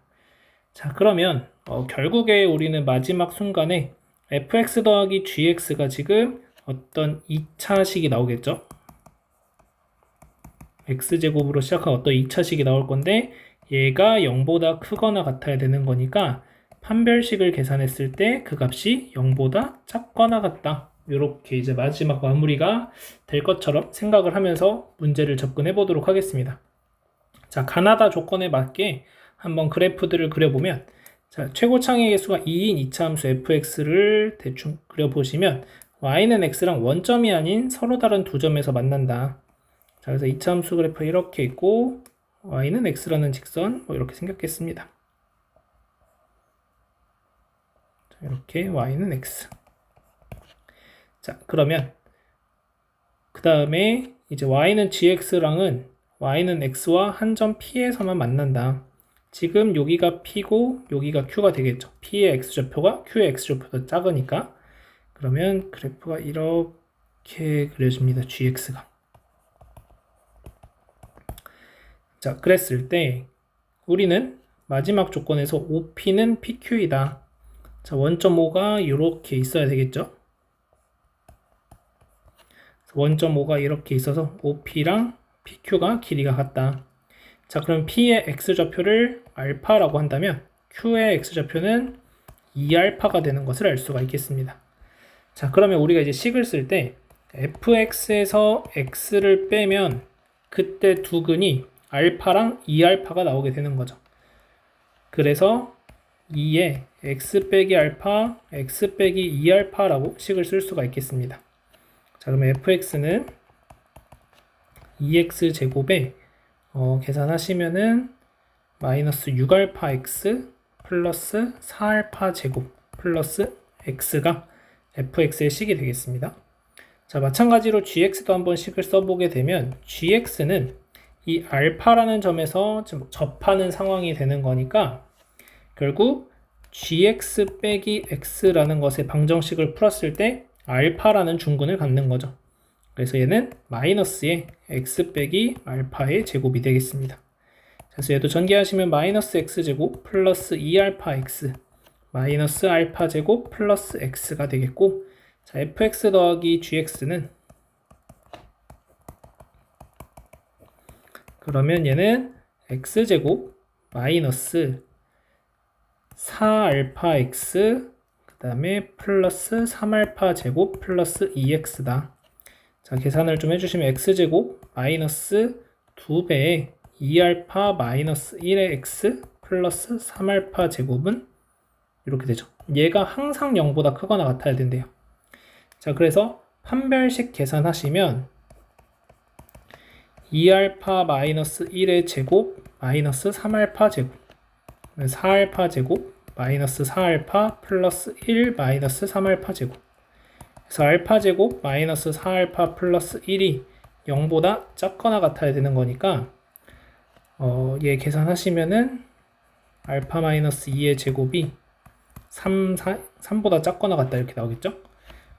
자, 그러면 결국에 우리는 마지막 순간에 fx 더하기 gx가 지금 어떤 2차식이 나오겠죠? x제곱으로 시작한 어떤 2차식이 나올 건데 얘가 0보다 크거나 같아야 되는 거니까 판별식을 계산했을 때 그 값이 0보다 작거나 같다. 이렇게 이제 마지막 마무리가 될 것처럼 생각을 하면서 문제를 접근해 보도록 하겠습니다. 자, 가나다 조건에 맞게 한번 그래프들을 그려보면 자, 최고차항의 개수가 2인 이차함수 fx를 대충 그려보시면 y는 x랑 원점이 아닌 서로 다른 두 점에서 만난다. 자, 그래서 이차함수 그래프 이렇게 있고 y는 x라는 직선 이렇게 생겼겠습니다. 자, 이렇게 y는 x. 자, 그러면 그 다음에 이제 y는 gx랑은 y는 x와 한 점 p에서만 만난다. 지금 여기가 p고 여기가 q가 되겠죠. p의 x좌표가 q의 x좌표보다 작으니까. 그러면 그래프가 이렇게 그려집니다. gx가. 자, 그랬을 때 우리는 마지막 조건에서 OP는 PQ이다. 자, 원점 O가 이렇게 있어야 되겠죠. 원점 O가 이렇게 있어서 OP랑 PQ가 길이가 같다. 자, 그럼 P의 X좌표를 알파라고 한다면 Q의 X좌표는 2알파가 되는 것을 알 수가 있겠습니다. 자, 그러면 우리가 이제 식을 쓸 때 fx에서 x를 빼면 그때 두 근이 알파랑 2알파가 나오게 되는 거죠. 그래서 2에 x 빼기 알파, x 빼기 2알파라고 식을 쓸 수가 있겠습니다. 자, 그러면 fx는 2x 제곱에 계산하시면은 마이너스 6알파 x 플러스 4알파 제곱 플러스 x가 fx의 식이 되겠습니다. 자, 마찬가지로 gx도 한번 식을 써보게 되면 gx는 이 알파라는 점에서 접하는 상황이 되는 거니까 결국 gx 빼기 x라는 것의 방정식을 풀었을 때 알파라는 중근을 갖는 거죠. 그래서 얘는 마이너스의 x 빼기 알파의 제곱이 되겠습니다. 그래서 얘도 전개하시면 마이너스 x제곱 플러스 2알파 x 마이너스 알파 제곱 플러스 x가 되겠고 자, fx 더하기 gx는 그러면 얘는 x제곱 마이너스 4알파 x 그 다음에 플러스 3알파 제곱 플러스 2x다. 자, 계산을 좀 해주시면 x제곱 마이너스 2배의 2알파 마이너스 1의 x 플러스 3알파 제곱은 이렇게 되죠. 얘가 항상 0보다 크거나 같아야 된대요. 자, 그래서 판별식 계산하시면 2알파 마이너스 1의 제곱 마이너스 3알파 제곱 4알파 제곱 마이너스 4알파 플러스 1 마이너스 3알파 제곱 그래서 알파 제곱 마이너스 4알파 플러스 1이 0보다 작거나 같아야 되는 거니까 얘 계산하시면은 알파 마이너스 2의 제곱이 3보다 작거나 같다 이렇게 나오겠죠.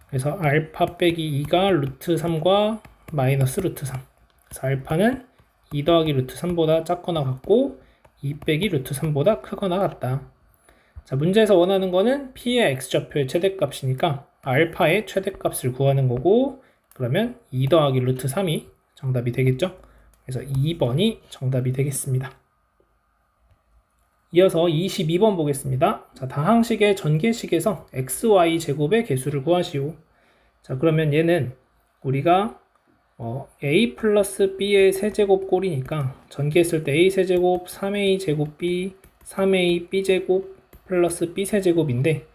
그래서 알파 빼기 2가 루트 3과 마이너스 루트 3 그래서 알파는 2 더하기 루트 3보다 작거나 같고 2 빼기 루트 3보다 크거나 같다. 자, 문제에서 원하는 거는 P의 X좌표의 최대값이니까 알파의 최대값을 구하는 거고 그러면 2 더하기 루트 3이 정답이 되겠죠. 그래서 2번이 정답이 되겠습니다. 이어서 22번 보겠습니다. 자, 다항식의 전개식에서 xy 제곱의 개수를 구하시오. 자, 그러면 얘는 우리가 a 플러스 b의 세제곱 꼴이니까 전개했을 때 a 세제곱 3a 제곱 b 3a b제곱 플러스 b 세제곱인데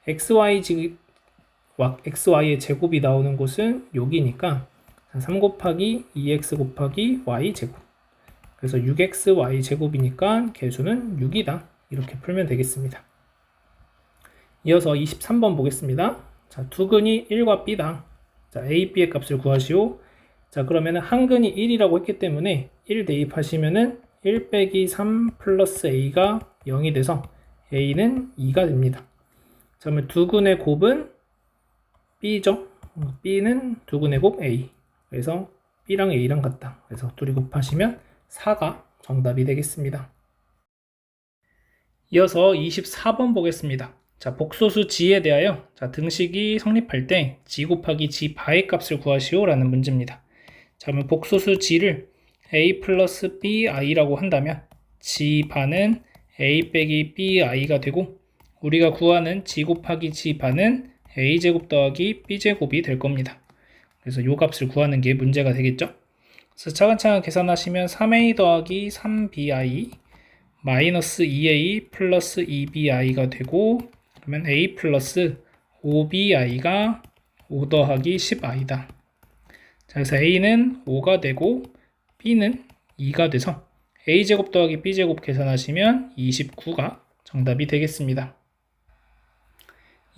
xy의 제곱이 나오는 곳은 여기니까 3 곱하기 2x 곱하기 y 제곱, 그래서 6xy 제곱이니까 개수는 6이다. 이렇게 풀면 되겠습니다. 이어서 23번 보겠습니다. 자, 두근이 1과 b다. 자, a, b의 값을 구하시오. 자, 그러면 한근이 1이라고 했기 때문에 1 대입하시면은 1 빼기 3 플러스 a가 0이 돼서 a는 2가 됩니다. 자, 그러면 두근의 곱은 b죠. b는 두근의 곱 a. 그래서 b랑 a랑 같다. 그래서 둘이 곱하시면 4가 정답이 되겠습니다. 이어서 24번 보겠습니다. 자, 복소수 g에 대하여 자, 등식이 성립할 때 g 곱하기 g 바의 값을 구하시오 라는 문제입니다. 자, 그러면 복소수 g를 a 플러스 bi라고 한다면 g 바는 a 빼기 bi가 되고, 우리가 구하는 g 곱하기 g 바는 a제곱 더하기 b제곱이 될 겁니다. 그래서 이 값을 구하는 게 문제가 되겠죠. 그래서 차근차근 계산하시면 3a 더하기 3bi 마이너스 2a 플러스 2bi가 되고, 그러면 a 플러스 5bi가 5 더하기 10i다. 자, 그래서 a는 5가 되고 b는 2가 돼서 a제곱 더하기 b제곱 계산하시면 29가 정답이 되겠습니다.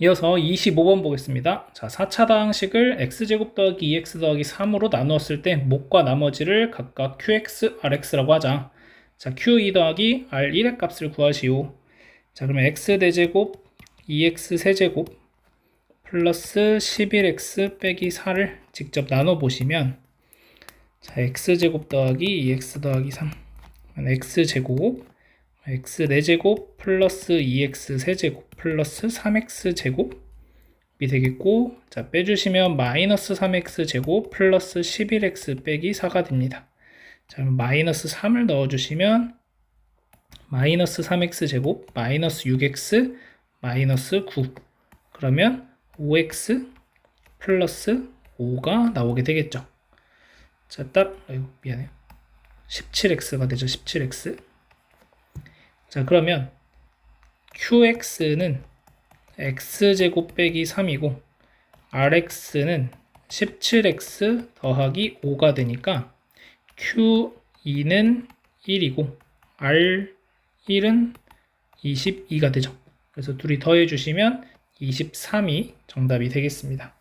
이어서 25번 보겠습니다. 자, 4차 다항식을 x제곱 더하기 2x 더하기 3으로 나누었을 때 목과 나머지를 각각 qx, rx라고 하자. 자, q2 더하기 r1의 값을 구하시오. 자, 그러면 x 대제곱 2x 세제곱 플러스 11x 빼기 4를 직접 나눠보시면, 자, x제곱 더하기 2x 더하기 3 x제곱 x 4제곱 플러스 2x 세제곱 플러스 3x 제곱이 되겠고, 자, 빼주시면 마이너스 3x 제곱 플러스 11x 빼기 4가 됩니다. 자, 그럼 마이너스 3을 넣어주시면 마이너스 3x 제곱 마이너스 6x 마이너스 9, 그러면 5x 플러스 5가 나오게 되겠죠. 자, 미안해요. 17x가 되죠. 17x. 자, 그러면 qx는 x제곱 빼기 3이고 rx는 17x 더하기 5가 되니까 q2는 1이고 r1은 22가 되죠. 그래서 둘이 더해주시면 23이 정답이 되겠습니다.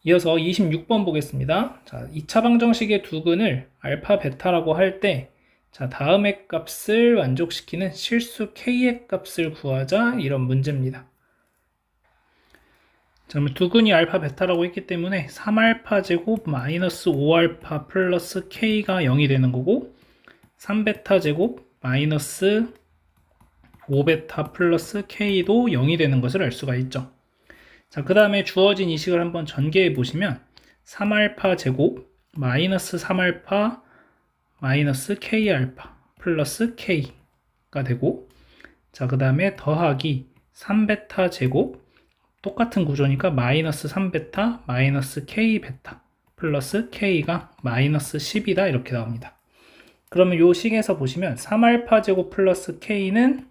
이어서 26번 보겠습니다. 자, 2차 방정식의 두근을 알파, 베타라고 할 때 자, 다음의 값을 만족시키는 실수 k의 값을 구하자, 이런 문제입니다. 자, 그러면 두근이 알파, 베타라고 했기 때문에 3알파 제곱 마이너스 5알파 플러스 k가 0이 되는 거고, 3베타 제곱 마이너스 5베타 플러스 k도 0이 되는 것을 알 수가 있죠. 자, 그 다음에 주어진 이 식을 한번 전개해 보시면 3알파 제곱 마이너스 3알파 마이너스 k알파 플러스 k가 되고, 자, 그 다음에 더하기 3베타 제곱 똑같은 구조니까 마이너스 3베타 마이너스 k베타 플러스 k가 마이너스 10이다 이렇게 나옵니다. 그러면 이 식에서 보시면 3알파 제곱 플러스 k는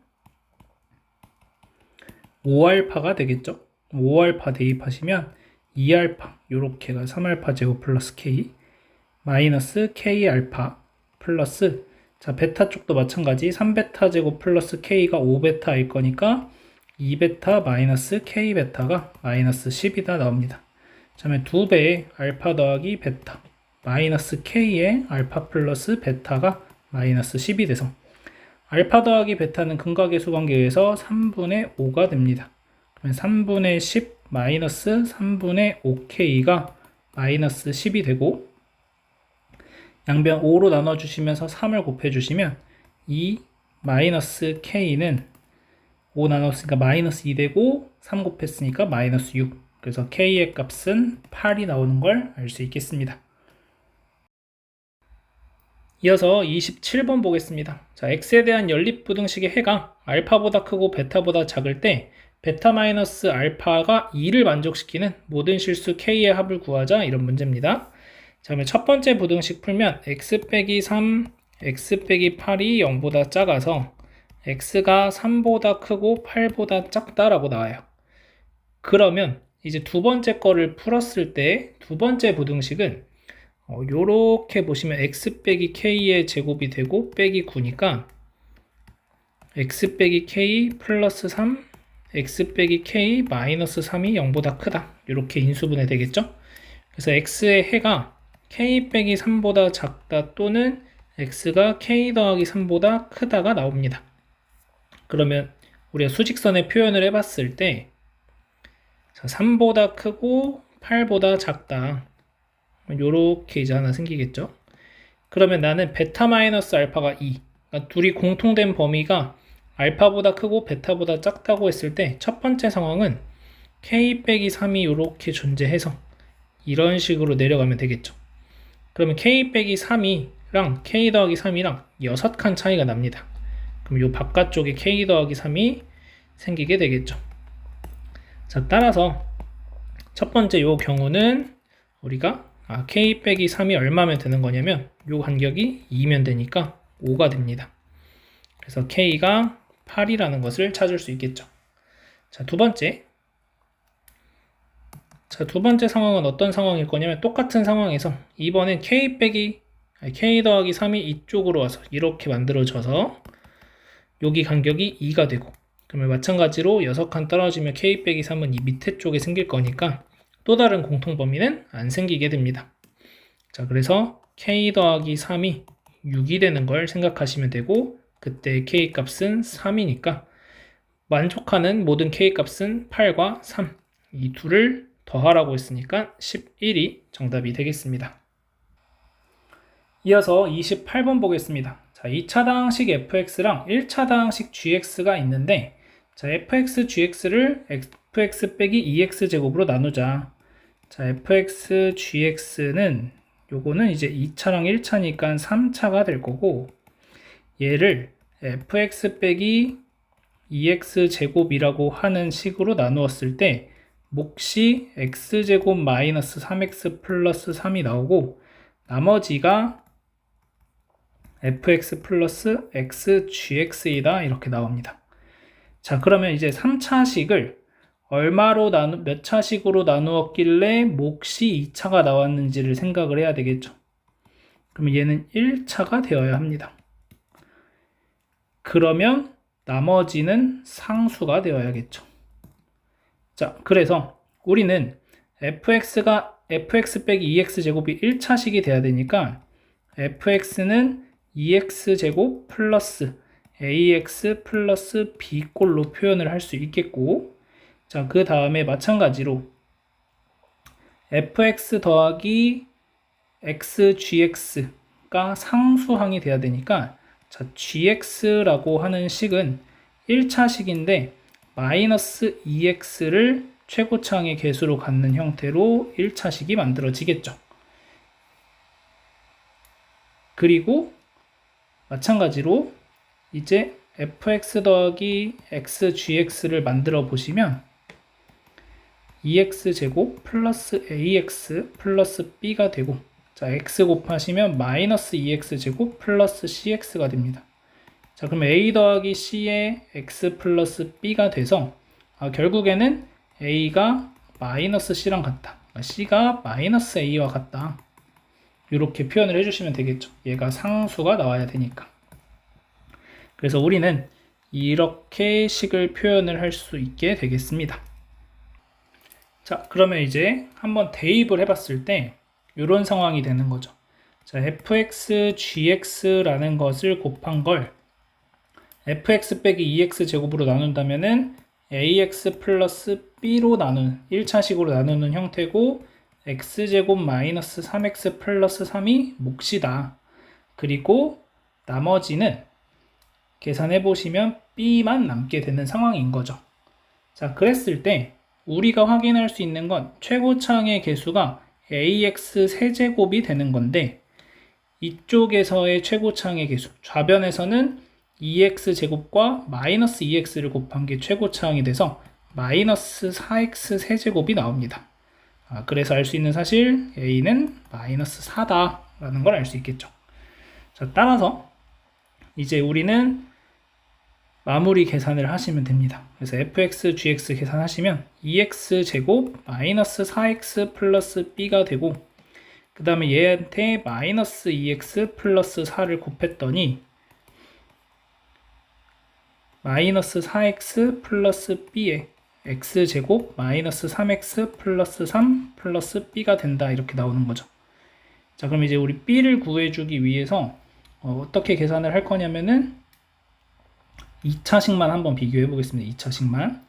5알파가 되겠죠. 5알파 대입하시면 2알파, 요렇게가 3알파 제곱 플러스 k 마이너스 k알파 플러스, 자, 베타 쪽도 마찬가지 3베타 제곱 플러스 k가 5베타일 거니까 2베타 마이너스 k베타가 마이너스 10이다 나옵니다. 자, 그러면 2배의 알파 더하기 베타 마이너스 k의 알파 플러스 베타가 마이너스 10이 돼서 알파 더하기 베타는 근각계수 관계에서 3분의 5가 됩니다. 그러면 3분의 10 마이너스 3분의 5k가 마이너스 10이 되고, 양변 5로 나눠주시면서 3을 곱해주시면 이 마이너스 k는 5 나눴으니까 마이너스 2 되고 3 곱했으니까 마이너스 6, 그래서 k의 값은 8이 나오는 걸 알 수 있겠습니다. 이어서 27번 보겠습니다. 자, x에 대한 연립부등식의 해가 알파보다 크고 베타보다 작을 때 베타 마이너스 알파가 2를 만족시키는 모든 실수 k의 합을 구하자, 이런 문제입니다. 자, 그러면 첫 번째 부등식 풀면 x 빼기 3, x 빼기 8이 0보다 작아서 x가 3보다 크고 8보다 작다라고 나와요. 그러면 이제 두 번째 거를 풀었을 때 두 번째 부등식은 요렇게 보시면 x 빼기 k의 제곱이 되고 빼기 9니까 x 빼기 k 플러스 3, x 빼기 k 마이너스 3이 0보다 크다, 이렇게 인수분해 되겠죠. 그래서 x의 해가 k 빼기 3보다 작다 또는 x가 k 더하기 3보다 크다가 나옵니다. 그러면 우리가 수직선의 표현을 해봤을 때 3보다 크고 8보다 작다, 요렇게 이제 하나 생기겠죠. 그러면 나는 베타 마이너스 알파가 2, 그러니까 둘이 공통된 범위가 알파보다 크고 베타보다 작다고 했을 때 첫 번째 상황은 k 빼기 3이 이렇게 존재해서 이런 식으로 내려가면 되겠죠. 그러면 k 빼기 3이랑 k 더하기 3이랑 6칸 차이가 납니다. 그럼 이 바깥쪽에 k 더하기 3이 생기게 되겠죠. 자, 따라서 첫 번째 요 경우는 우리가 k 빼기 3이 얼마면 되는 거냐면 요 간격이 2면 되니까 5가 됩니다. 그래서 k가 8이라는 것을 찾을 수 있겠죠. 자, 두 번째 상황은 어떤 상황일 거냐면 똑같은 상황에서 이번엔 k 더하기 3이 이쪽으로 와서 이렇게 만들어져서 여기 간격이 2가 되고, 그러면 마찬가지로 6칸 떨어지면 k 빼기 3은 이 밑에 쪽에 생길 거니까 또 다른 공통범위는 안 생기게 됩니다. 자, 그래서 k 더하기 3이 6이 되는 걸 생각하시면 되고, 그때 k 값은 3이니까 만족하는 모든 k 값은 8과 3, 이 둘을 더하라고 했으니까 11이 정답이 되겠습니다. 이어서 28번 보겠습니다. 자, 2차당식 fx랑 1차당식 gx가 있는데, 자, fx, gx를 fx 빼기 2x 제곱으로 나누자. 자, fx, gx는 요거는 이제 2차랑 1차니까 3차가 될 거고, 얘를 fx 빼기 2x 제곱이라고 하는 식으로 나누었을 때 몫이 x제곱 마이너스 3x 플러스 3이 나오고, 나머지가 fx 플러스 x gx이다, 이렇게 나옵니다. 자, 그러면 이제 3차식을 몇 차식으로 나누었길래 몫이 2차가 나왔는지를 생각을 해야 되겠죠. 그러면 얘는 1차가 되어야 합니다. 그러면 나머지는 상수가 되어야겠죠. 자, 그래서 우리는 fx 빼기 2x 제곱이 1차식이 돼야 되니까 fx는 2x 제곱 플러스 ax 플러스 b꼴로 표현을 할 수 있겠고, 자, 그 다음에 마찬가지로 fx 더하기 x gx가 상수항이 돼야 되니까, 자, gx라고 하는 식은 1차식인데 마이너스 2x를 최고차항의 개수로 갖는 형태로 1차식이 만들어지겠죠. 그리고 마찬가지로 이제 fx 더하기 x gx를 만들어 보시면 2x제곱 플러스 ax 플러스 b가 되고, 자, x 곱하시면 마이너스 2x제곱 플러스 cx가 됩니다. 자, 그럼 a 더하기 c의 x 플러스 b가 돼서 결국에는 a가 마이너스 c랑 같다, c가 마이너스 a와 같다, 이렇게 표현을 해주시면 되겠죠. 얘가 상수가 나와야 되니까. 그래서 우리는 이렇게 식을 표현을 할 수 있게 되겠습니다. 자, 그러면 이제 한번 대입을 해봤을 때 이런 상황이 되는 거죠. 자, fx, gx라는 것을 곱한 걸 fx 빼기 2x 제곱으로 나눈다면은 ax 플러스 b로 1차식으로 나누는 형태고, x제곱 마이너스 3x 플러스 3이 몫이다. 그리고 나머지는 계산해 보시면 b만 남게 되는 상황인 거죠. 자, 그랬을 때 우리가 확인할 수 있는 건 최고차항의 개수가 ax 세제곱이 되는 건데, 이쪽에서의 최고차항의 개수, 좌변에서는 2x제곱과 마이너스 2x를 곱한 게 최고차항이 돼서 마이너스 4x 세제곱이 나옵니다. 그래서 알 수 있는 사실 a는 마이너스 4다 라는 걸 알 수 있겠죠. 자, 따라서 이제 우리는 마무리 계산을 하시면 됩니다. 그래서 fx, gx 계산하시면 2x제곱 마이너스 4x 플러스 b가 되고, 그 다음에 얘한테 마이너스 2x 플러스 4를 곱했더니 마이너스 4x 플러스 b에 x제곱 마이너스 3x 플러스 3 플러스 b가 된다, 이렇게 나오는 거죠. 자, 그럼 이제 우리 b를 구해주기 위해서 어떻게 계산을 할 거냐면은 2차식만 한번 비교해 보겠습니다. 2차식만.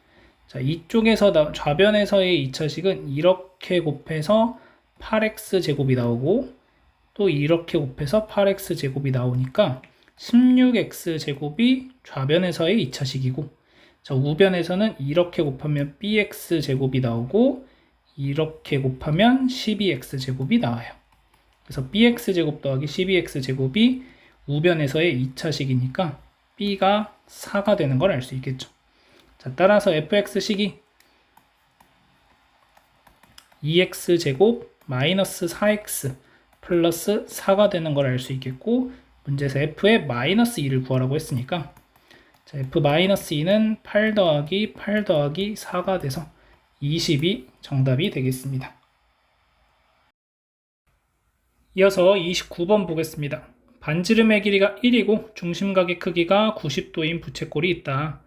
자, 이쪽에서 좌변에서의 2차식은 이렇게 곱해서 8x 제곱이 나오고, 또 이렇게 곱해서 8x 제곱이 나오니까 16x 제곱이 좌변에서의 2차식이고, 자, 우변에서는 이렇게 곱하면 bx 제곱이 나오고, 이렇게 곱하면 12x 제곱이 나와요. 그래서 bx 제곱 더하기 12x 제곱이 우변에서의 2차식이니까 b가 4가 되는 걸 알 수 있겠죠. 자, 따라서 fx식이 2x 제곱 마이너스 4x 플러스 4가 되는 걸 알 수 있겠고, 문제에서 f의 마이너스 2를 구하라고 했으니까, 자, f 마이너스 2는 8 더하기 8 더하기 4가 돼서 20이 정답이 되겠습니다. 이어서 29번 보겠습니다. 반지름의 길이가 1이고 중심각의 크기가 90도인 부채꼴이 있다.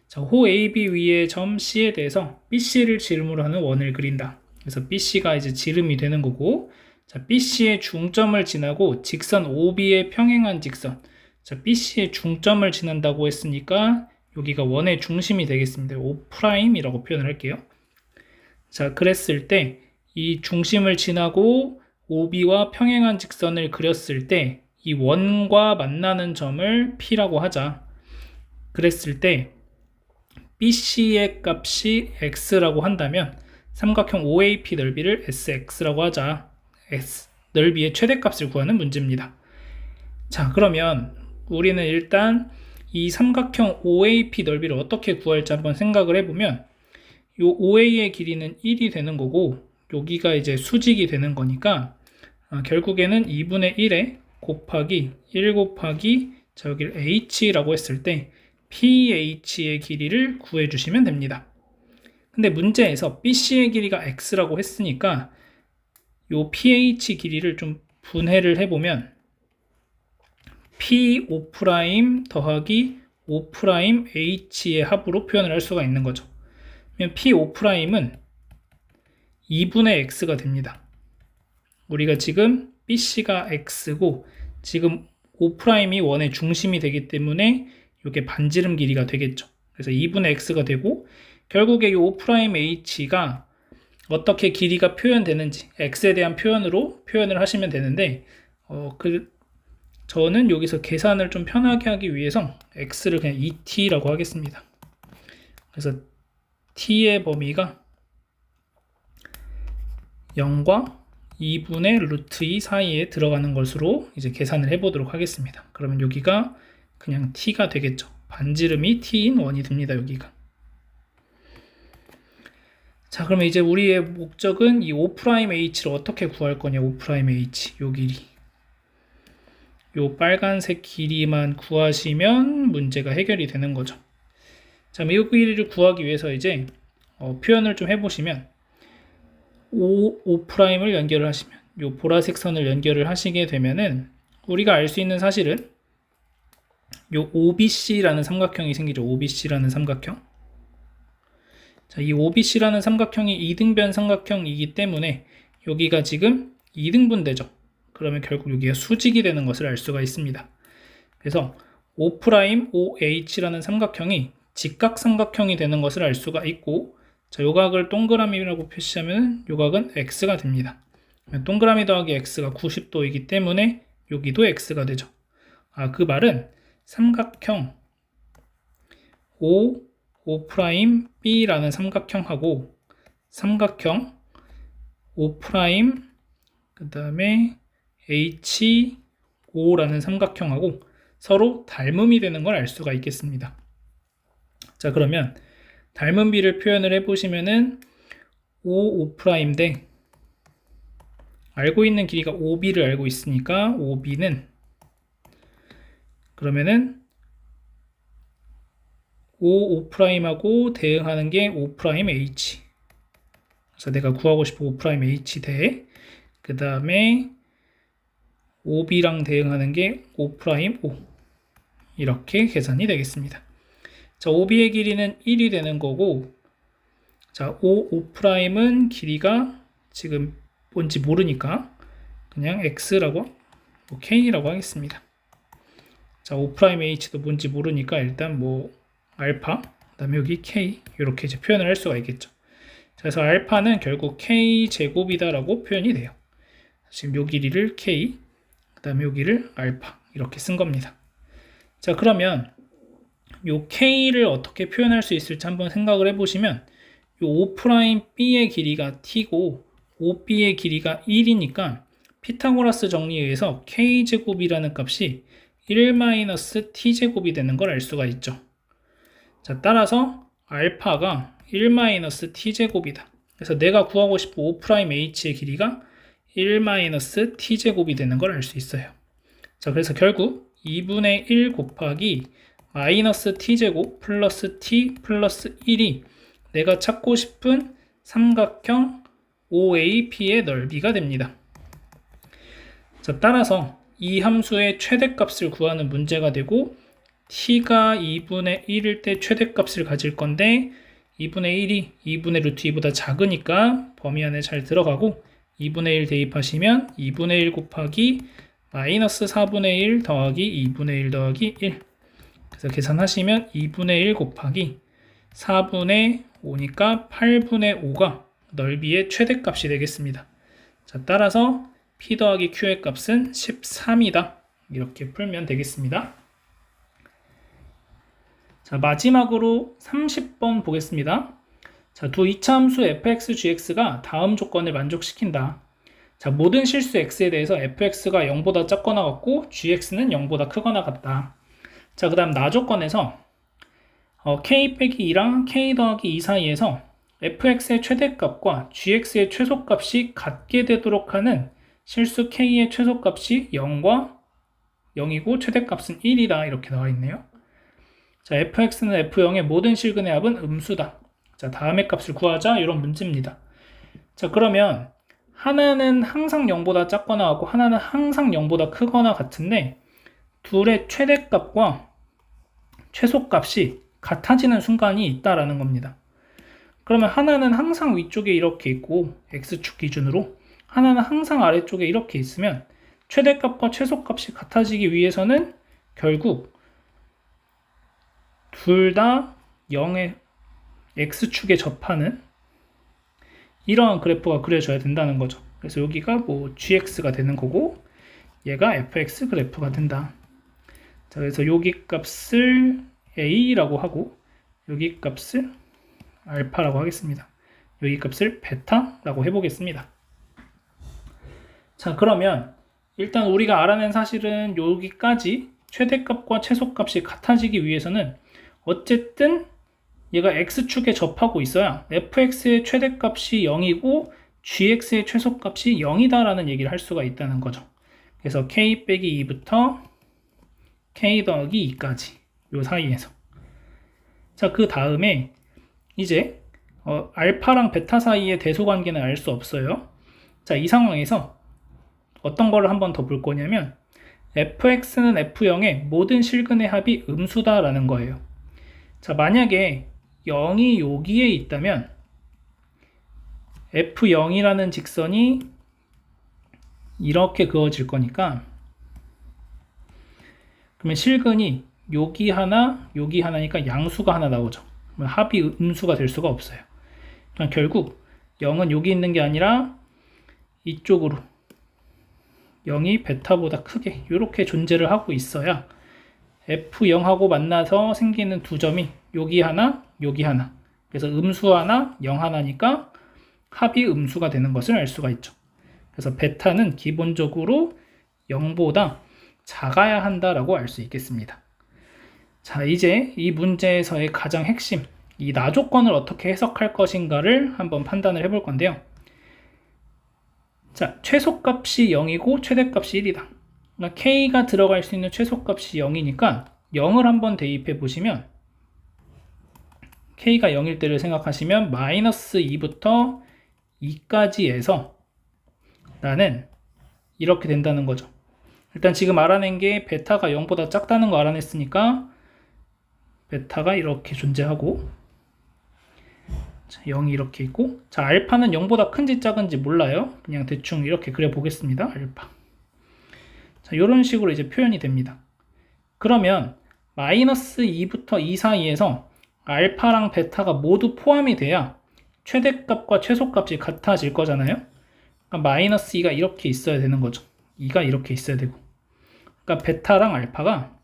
자, 호 AB 위의 점 C에 대해서 BC를 지름으로 하는 원을 그린다. 그래서 BC가 이제 지름이 되는 거고, 자, BC의 중점을 지나고 직선 OB에 평행한 직선, 자, BC의 중점을 지난다고 했으니까 여기가 원의 중심이 되겠습니다. O'이라고 표현을 할게요. 자, 그랬을 때 이 중심을 지나고 OB와 평행한 직선을 그렸을 때 이 원과 만나는 점을 P라고 하자. 그랬을 때 BC의 값이 X라고 한다면 삼각형 OAP 넓이를 SX라고 하자. 넓이의 최대값을 구하는 문제입니다. 자, 그러면 우리는 일단 이 삼각형 OAP 넓이를 어떻게 구할지 한번 생각을 해보면, 이 OA의 길이는 1이 되는 거고, 여기가 이제 수직이 되는 거니까 결국에는 2분의 1에 곱하기 1 곱하기 여기를 h라고 했을 때 PH의 길이를 구해주시면 됩니다. 근데 문제에서 BC의 길이가 x라고 했으니까 요 PH 길이를 좀 분해를 해보면 P5' 더하기 5'H의 합으로 표현을 할 수가 있는 거죠. 그러면 P5'은 2분의 x가 됩니다. 우리가 지금 BC가 x고 지금 5'이 원의 중심이 되기 때문에 이게 반지름 길이가 되겠죠. 그래서 2분의 x가 되고, 결국에 이 5'H가 어떻게 길이가 표현되는지 x에 대한 표현으로 표현을 하시면 되는데, 저는 여기서 계산을 좀 편하게 하기 위해서 x를 그냥 2t라고 하겠습니다. 그래서 t의 범위가 0과 2분의 루트 2 사이에 들어가는 것으로 이제 계산을 해보도록 하겠습니다. 그러면 여기가 그냥 t가 되겠죠. 반지름이 t인 원이 됩니다. 여기가. 자, 그러면 이제 우리의 목적은 이 5'H를 어떻게 구할 거냐. 5'H 요 길이, 요 빨간색 길이만 구하시면 문제가 해결이 되는 거죠. 자, 이 길이를 구하기 위해서 이제 표현을 좀 해보시면 5'을 연결을 하시면 요 보라색 선을 연결을 하시게 되면은 우리가 알 수 있는 사실은 요 OBC라는 삼각형이 생기죠. OBC라는 삼각형. 자, 이 OBC라는 삼각형이 이등변 삼각형이기 때문에 여기가 지금 2등분되죠. 그러면 결국 여기가 수직이 되는 것을 알 수가 있습니다. 그래서 O'OH라는 삼각형이 직각삼각형이 되는 것을 알 수가 있고, 자, 요 각을 동그라미라고 표시하면 요 각은 x가 됩니다. 동그라미 더하기 x가 90도이기 때문에 여기도 x가 되죠. 그 말은 삼각형 O'B라는 삼각형하고 삼각형 O' 그 다음에 O라는 삼각형하고 서로 닮음이 되는 걸 알 수가 있겠습니다. 자, 그러면 닮은 비를 표현을 해보시면은 O, O' 대 알고 있는 길이가 OB를 알고 있으니까 OB는 그러면은 O''하고 대응하는 게 O'H. 그래서 내가 구하고 싶은 O'H 대 그 다음에 OB랑 대응하는 게 O', O. 이렇게 계산이 되겠습니다. 자, OB의 길이는 1이 되는 거고, 자, O'은 길이가 지금 뭔지 모르니까 그냥 X라고, K라고 하겠습니다. 자, O'H도 뭔지 모르니까 일단 뭐 알파, 그 다음에 여기 K 이렇게 이제 표현을 할 수가 있겠죠. 자, 그래서 알파는 결국 K 제곱이다 라고 표현이 돼요. 지금 요 길이를 K, 그 다음에 여기를 알파 이렇게 쓴 겁니다. 자, 그러면 요 K를 어떻게 표현할 수 있을지 한번 생각을 해보시면 요 O'B의 길이가 T고 OB의 길이가 1이니까 피타고라스 정리에 의해서 K제곱이라는 값이 1-T제곱이 되는 걸 알 수가 있죠. 자, 따라서 알파가 1-T제곱이다. 그래서 내가 구하고 싶은 O'H의 길이가 1-T제곱이 되는 걸 알 수 있어요. 자, 그래서 결국 2분의 1 곱하기 마이너스 T제곱 플러스 T 플러스 1이 내가 찾고 싶은 삼각형 OAP의 넓이가 됩니다. 자, 따라서 이 함수의 최대값을 구하는 문제가 되고 t가 2분의 1일 때 최대값을 가질 건데 2분의 1이 2분의 루트 2보다 작으니까 범위 안에 잘 들어가고 2분의 1 대입하시면 2분의 1 곱하기 마이너스 4분의 1 더하기 2분의 1 더하기 1. 그래서 계산하시면 2분의 1 곱하기 4분의 5니까 8분의 5가 넓이의 최대값이 되겠습니다. 자, 따라서 P 더하기 Q의 값은 13이다. 이렇게 풀면 되겠습니다. 자, 마지막으로 30번 보겠습니다. 자, 두 이차함수 fx, gx가 다음 조건을 만족시킨다. 자, 모든 실수 x에 대해서 fx가 0보다 작거나 같고 gx는 0보다 크거나 같다. 자, 그 다음 나 조건에서 k 빼기 2랑 k 더하기 2 사이에서 fx의 최대값과 gx의 최소값이 같게 되도록 하는 실수 k의 최소값이 0과 0이고 최대값은 1이다. 이렇게 나와 있네요. 자, fx는 f0의 모든 실근의 합은 음수다. 자, 다음의 값을 구하자. 이런 문제입니다. 자, 그러면 하나는 항상 0보다 작거나 하고 하나는 항상 0보다 크거나 같은데 둘의 최대값과 최소값이 같아지는 순간이 있다라는 겁니다. 그러면 하나는 항상 위쪽에 이렇게 있고 x축 기준으로 하나는 항상 아래쪽에 이렇게 있으면 최대값과 최소값이 같아지기 위해서는 결국 둘 다 0의 x축에 접하는 이러한 그래프가 그려져야 된다는 거죠. 그래서 여기가 뭐 gx가 되는 거고 얘가 fx 그래프가 된다. 자, 그래서 여기 값을 a라고 하고 여기 값을 알파라고 하겠습니다. 여기 값을 베타라고 해보겠습니다. 자, 그러면 일단 우리가 알아낸 사실은 여기까지 최대값과 최소값이 같아지기 위해서는 어쨌든 얘가 x축에 접하고 있어야 fx의 최대값이 0이고 gx의 최소값이 0이다 라는 얘기를 할 수가 있다는 거죠. 그래서 k 빼기 2부터 k 더하기 2까지 요 사이에서 자, 그 다음에 이제 알파랑 베타 사이의 대소관계는 알 수 없어요. 자, 이 상황에서 어떤 거를 한번 더 볼 거냐면 fx는 f0의 모든 실근의 합이 음수다라는 거예요. 자, 만약에 0이 여기에 있다면 f0이라는 직선이 이렇게 그어질 거니까 그러면 실근이 여기 하나니까 양수가 하나 나오죠. 그러면 합이 음수가 될 수가 없어요. 그러니까 결국 0은 여기 있는 게 아니라 이쪽으로 0이 베타보다 크게 이렇게 존재를 하고 있어야 f0하고 만나서 생기는 두 점이 여기 하나, 여기 하나. 그래서 음수 하나, 0 하나니까 합이 음수가 되는 것을 알 수가 있죠. 그래서 베타는 기본적으로 0보다 작아야 한다라고 알 수 있겠습니다. 자, 이제 이 문제에서의 가장 핵심, 이 나조건을 어떻게 해석할 것인가를 한번 판단을 해볼 건데요. 자, 최소값이 0이고 최대값이 1이다. 그러니까 K가 들어갈 수 있는 최소값이 0이니까 0을 한번 대입해 보시면 K가 0일 때를 생각하시면 마이너스 2부터 2까지 해서 나는 이렇게 된다는 거죠. 일단 지금 알아낸 게 베타가 0보다 작다는 거 알아냈으니까 베타가 이렇게 존재하고, 자, 0이 이렇게 있고, 자, 알파는 0보다 큰지 작은지 몰라요. 그냥 대충 이렇게 그려보겠습니다. 알파. 자, 이런 식으로 이제 표현이 됩니다. 그러면 마이너스 2부터 2 사이에서 알파랑 베타가 모두 포함이 돼야 최대값과 최소값이 같아질 거잖아요. 그러니까 마이너스 2가 이렇게 있어야 되는 거죠. 2가 이렇게 있어야 되고. 그러니까 베타랑 알파가,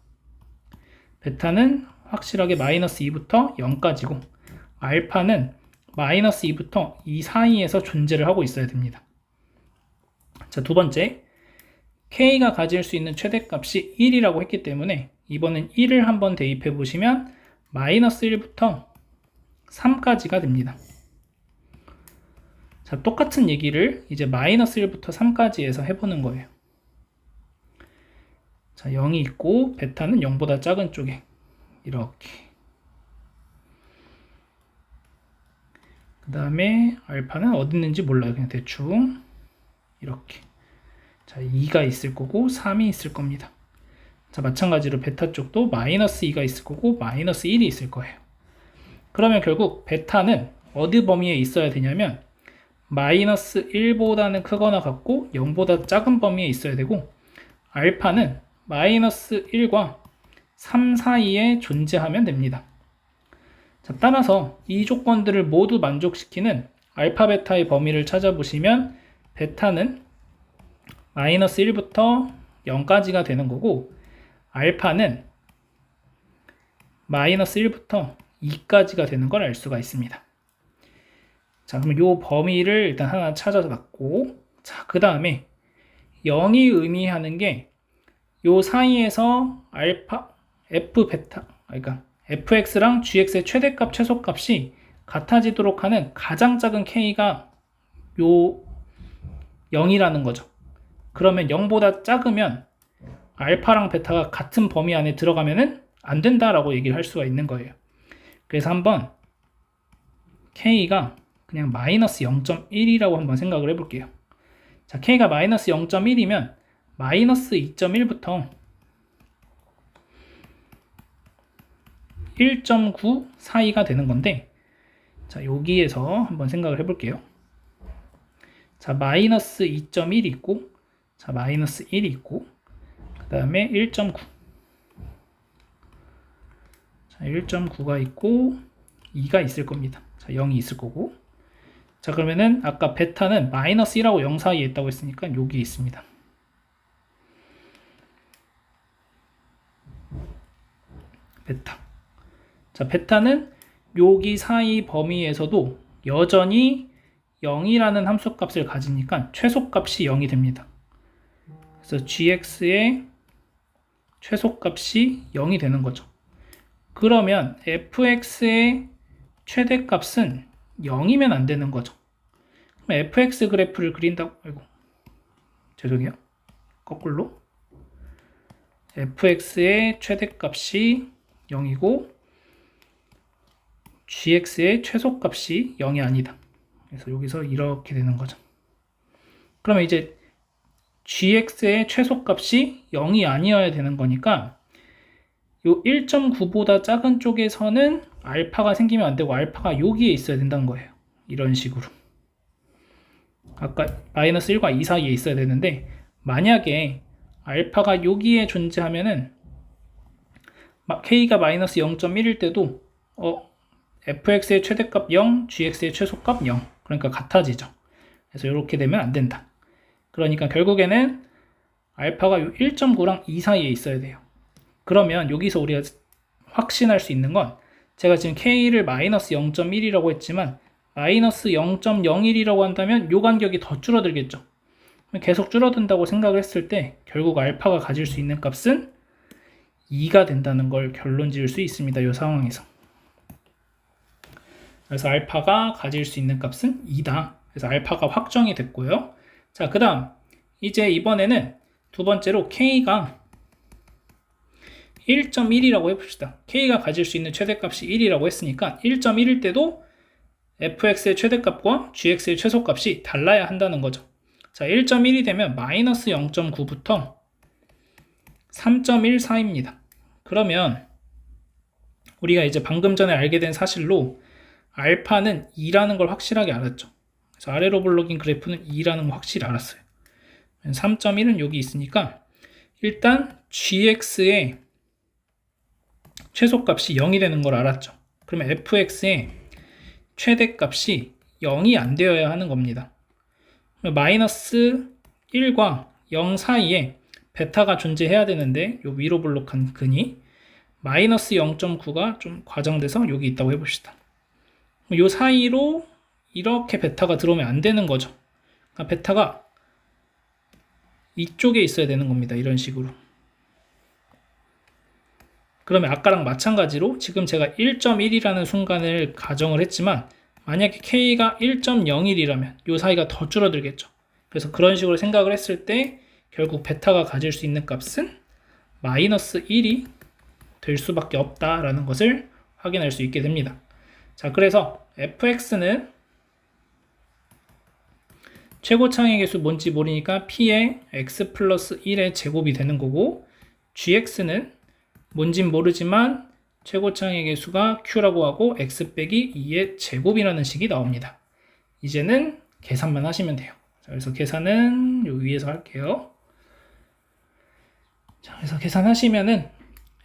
베타는 확실하게 마이너스 2부터 0까지고 알파는 마이너스 2부터 2 사이에서 존재를 하고 있어야 됩니다. 자, 두 번째, K가 가질 수 있는 최대값이 1이라고 했기 때문에 이번엔 1을 한번 대입해 보시면 마이너스 1부터 3까지가 됩니다. 자, 똑같은 얘기를 이제 마이너스 1부터 3까지 해서 해보는 거예요. 자, 0이 있고 베타는 0보다 작은 쪽에 이렇게, 그 다음에 알파는 어디 있는지 몰라요. 그냥 대충 이렇게. 자, 2가 있을 거고 3이 있을 겁니다. 자, 마찬가지로 베타 쪽도 마이너스 2가 있을 거고 마이너스 1이 있을 거예요. 그러면 결국 베타는 어디 범위에 있어야 되냐면 마이너스 1보다는 크거나 같고 0보다 작은 범위에 있어야 되고, 알파는 마이너스 1과 3 사이에 존재하면 됩니다. 자, 따라서 이 조건들을 모두 만족시키는 알파 베타의 범위를 찾아보시면 베타는 마이너스 1부터 0까지가 되는 거고 알파는 마이너스 1부터 2까지가 되는 걸 알 수가 있습니다. 자, 그럼 이 범위를 일단 하나 찾아봤고, 자, 그 다음에 0이 의미하는 게 요 사이에서 알파, f 베타, 그러니까 fx랑 gx의 최대값, 최소값이 같아지도록 하는 가장 작은 k가 요 0이라는 거죠. 그러면 0보다 작으면 알파랑 베타가 같은 범위 안에 들어가면은 안 된다라고 얘기를 할 수가 있는 거예요. 그래서 한번 k가 그냥 마이너스 0.1이라고 한번 생각을 해볼게요. 자, k가 마이너스 0.1이면 마이너스 2.1부터 1.9 사이가 되는 건데, 자, 여기에서 한번 생각을 해볼게요. 자, 마이너스 2.1이 있고, 자, 마이너스 1이 있고, 그 다음에 1.9. 자, 1.9가 있고, 2가 있을 겁니다. 자, 0이 있을 거고. 자, 그러면은 아까 베타는 마이너스 1하고 0 사이에 있다고 했으니까 여기 있습니다. 베타. 자, 베타는 여기 사이 범위에서도 여전히 0이라는 함수값을 가지니까 최소값이 0이 됩니다. 그래서 gx의 최소값이 0이 되는 거죠. 그러면 fx의 최대값은 0이면 안 되는 거죠. 그럼 fx 그래프를 그린다고, 아이고, 죄송해요. 거꾸로. fx의 최대값이 0이고 gx의 최소값이 0이 아니다. 그래서 여기서 이렇게 되는 거죠. 그러면 이제 gx의 최소값이 0이 아니어야 되는 거니까 요 1.9보다 작은 쪽에서는 알파가 생기면 안 되고 알파가 여기에 있어야 된다는 거예요. 이런 식으로. 아까 마이너스 1과 2 사이에 있어야 되는데 만약에 알파가 여기에 존재하면은 k가 마이너스 0.1일 때도 fx의 최대값 0, gx의 최소값 0. 그러니까 같아지죠. 그래서 이렇게 되면 안 된다. 그러니까 결국에는 알파가 1.9랑 2 사이에 있어야 돼요. 그러면 여기서 우리가 확신할 수 있는 건 제가 지금 k를 마이너스 0.1이라고 했지만 마이너스 0.01이라고 한다면 요 간격이 더 줄어들겠죠. 계속 줄어든다고 생각을 했을 때 결국 알파가 가질 수 있는 값은 2가 된다는 걸 결론 지을 수 있습니다. 이 상황에서. 그래서 알파가 가질 수 있는 값은 2다. 그래서 알파가 확정이 됐고요. 자, 그 다음 이제 이번에는 두 번째로 K가 1.1이라고 해봅시다. K가 가질 수 있는 최대값이 1이라고 했으니까 1.1일 때도 fx의 최대값과 gx의 최소값이 달라야 한다는 거죠. 자, 1.1이 되면 마이너스 0.9부터 3.14입니다. 그러면 우리가 이제 방금 전에 알게 된 사실로 알파는 2라는 걸 확실하게 알았죠. 그래서 아래로 블록인 그래프는 2라는 걸 확실히 알았어요. 3.1은 여기 있으니까 일단 gx의 최소값이 0이 되는 걸 알았죠. 그러면 fx의 최대값이 0이 안 되어야 하는 겁니다. 마이너스 1과 0 사이에 베타가 존재해야 되는데 요 위로 블록한 근이 마이너스 0.9가 좀 과장돼서 여기 있다고 해봅시다. 요 사이로 이렇게 베타가 들어오면 안 되는 거죠. 그러니까 베타가 이쪽에 있어야 되는 겁니다. 이런 식으로. 그러면 아까랑 마찬가지로 지금 제가 1.1이라는 순간을 가정을 했지만 만약에 K가 1.01이라면 이 사이가 더 줄어들겠죠. 그래서 그런 식으로 생각을 했을 때 결국 베타가 가질 수 있는 값은 마이너스 1이 될 수밖에 없다라는 것을 확인할 수 있게 됩니다. 자, 그래서 fx는 최고차항의 개수 뭔지 모르니까 p의 x 플러스 1의 제곱이 되는 거고 gx는 뭔진 모르지만 최고차항의 개수가 q라고 하고 x 빼기 2의 제곱이라는 식이 나옵니다. 이제는 계산만 하시면 돼요. 자, 그래서 계산은 요 위에서 할게요. 자, 그래서 계산하시면은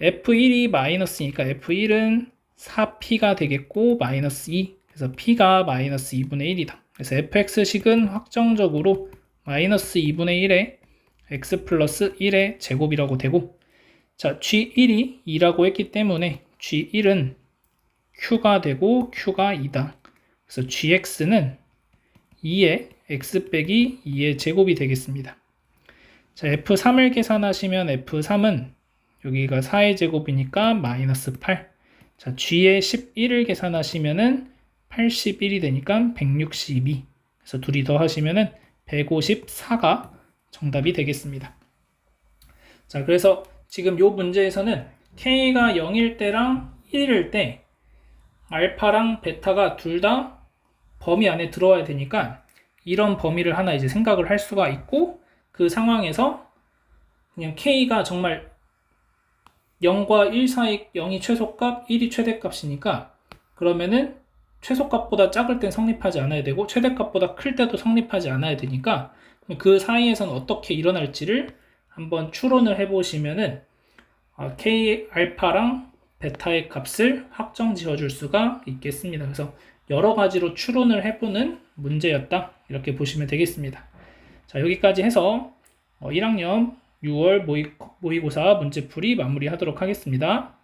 f1이 마이너스니까 f1은 4p가 되겠고 마이너스 2. 그래서 p가 마이너스 2분의 1이다. 그래서 fx식은 확정적으로 마이너스 2분의 1의 x 플러스 1의 제곱이라고 되고, 자, g1이 2라고 했기 때문에 g1은 q가 되고 q가 2다. 그래서 gx는 2의 x 빼기 2의 제곱이 되겠습니다. 자, f3을 계산하시면 f3은 여기가 4의 제곱이니까 마이너스 8. 자, g의 11을 계산하시면은 81이 되니까 162. 그래서 둘이 더 하시면은 154가 정답이 되겠습니다. 자, 그래서 지금 요 문제에서는 K가 0일 때랑 1일 때 알파랑 베타가 둘 다 범위 안에 들어와야 되니까 이런 범위를 하나 이제 생각을 할 수가 있고, 그 상황에서 그냥 K가 정말 0과 1 사이 0이 최소값, 1이 최대값이니까 그러면은 최소값보다 작을 땐 성립하지 않아야 되고 최대값보다 클 때도 성립하지 않아야 되니까 그 사이에서는 어떻게 일어날지를 한번 추론을 해보시면은 K 알파랑 베타의 값을 확정 지어줄 수가 있겠습니다. 그래서 여러 가지로 추론을 해보는 문제였다, 이렇게 보시면 되겠습니다. 자, 여기까지 해서 1학년 6월 모의고사 문제풀이 마무리하도록 하겠습니다.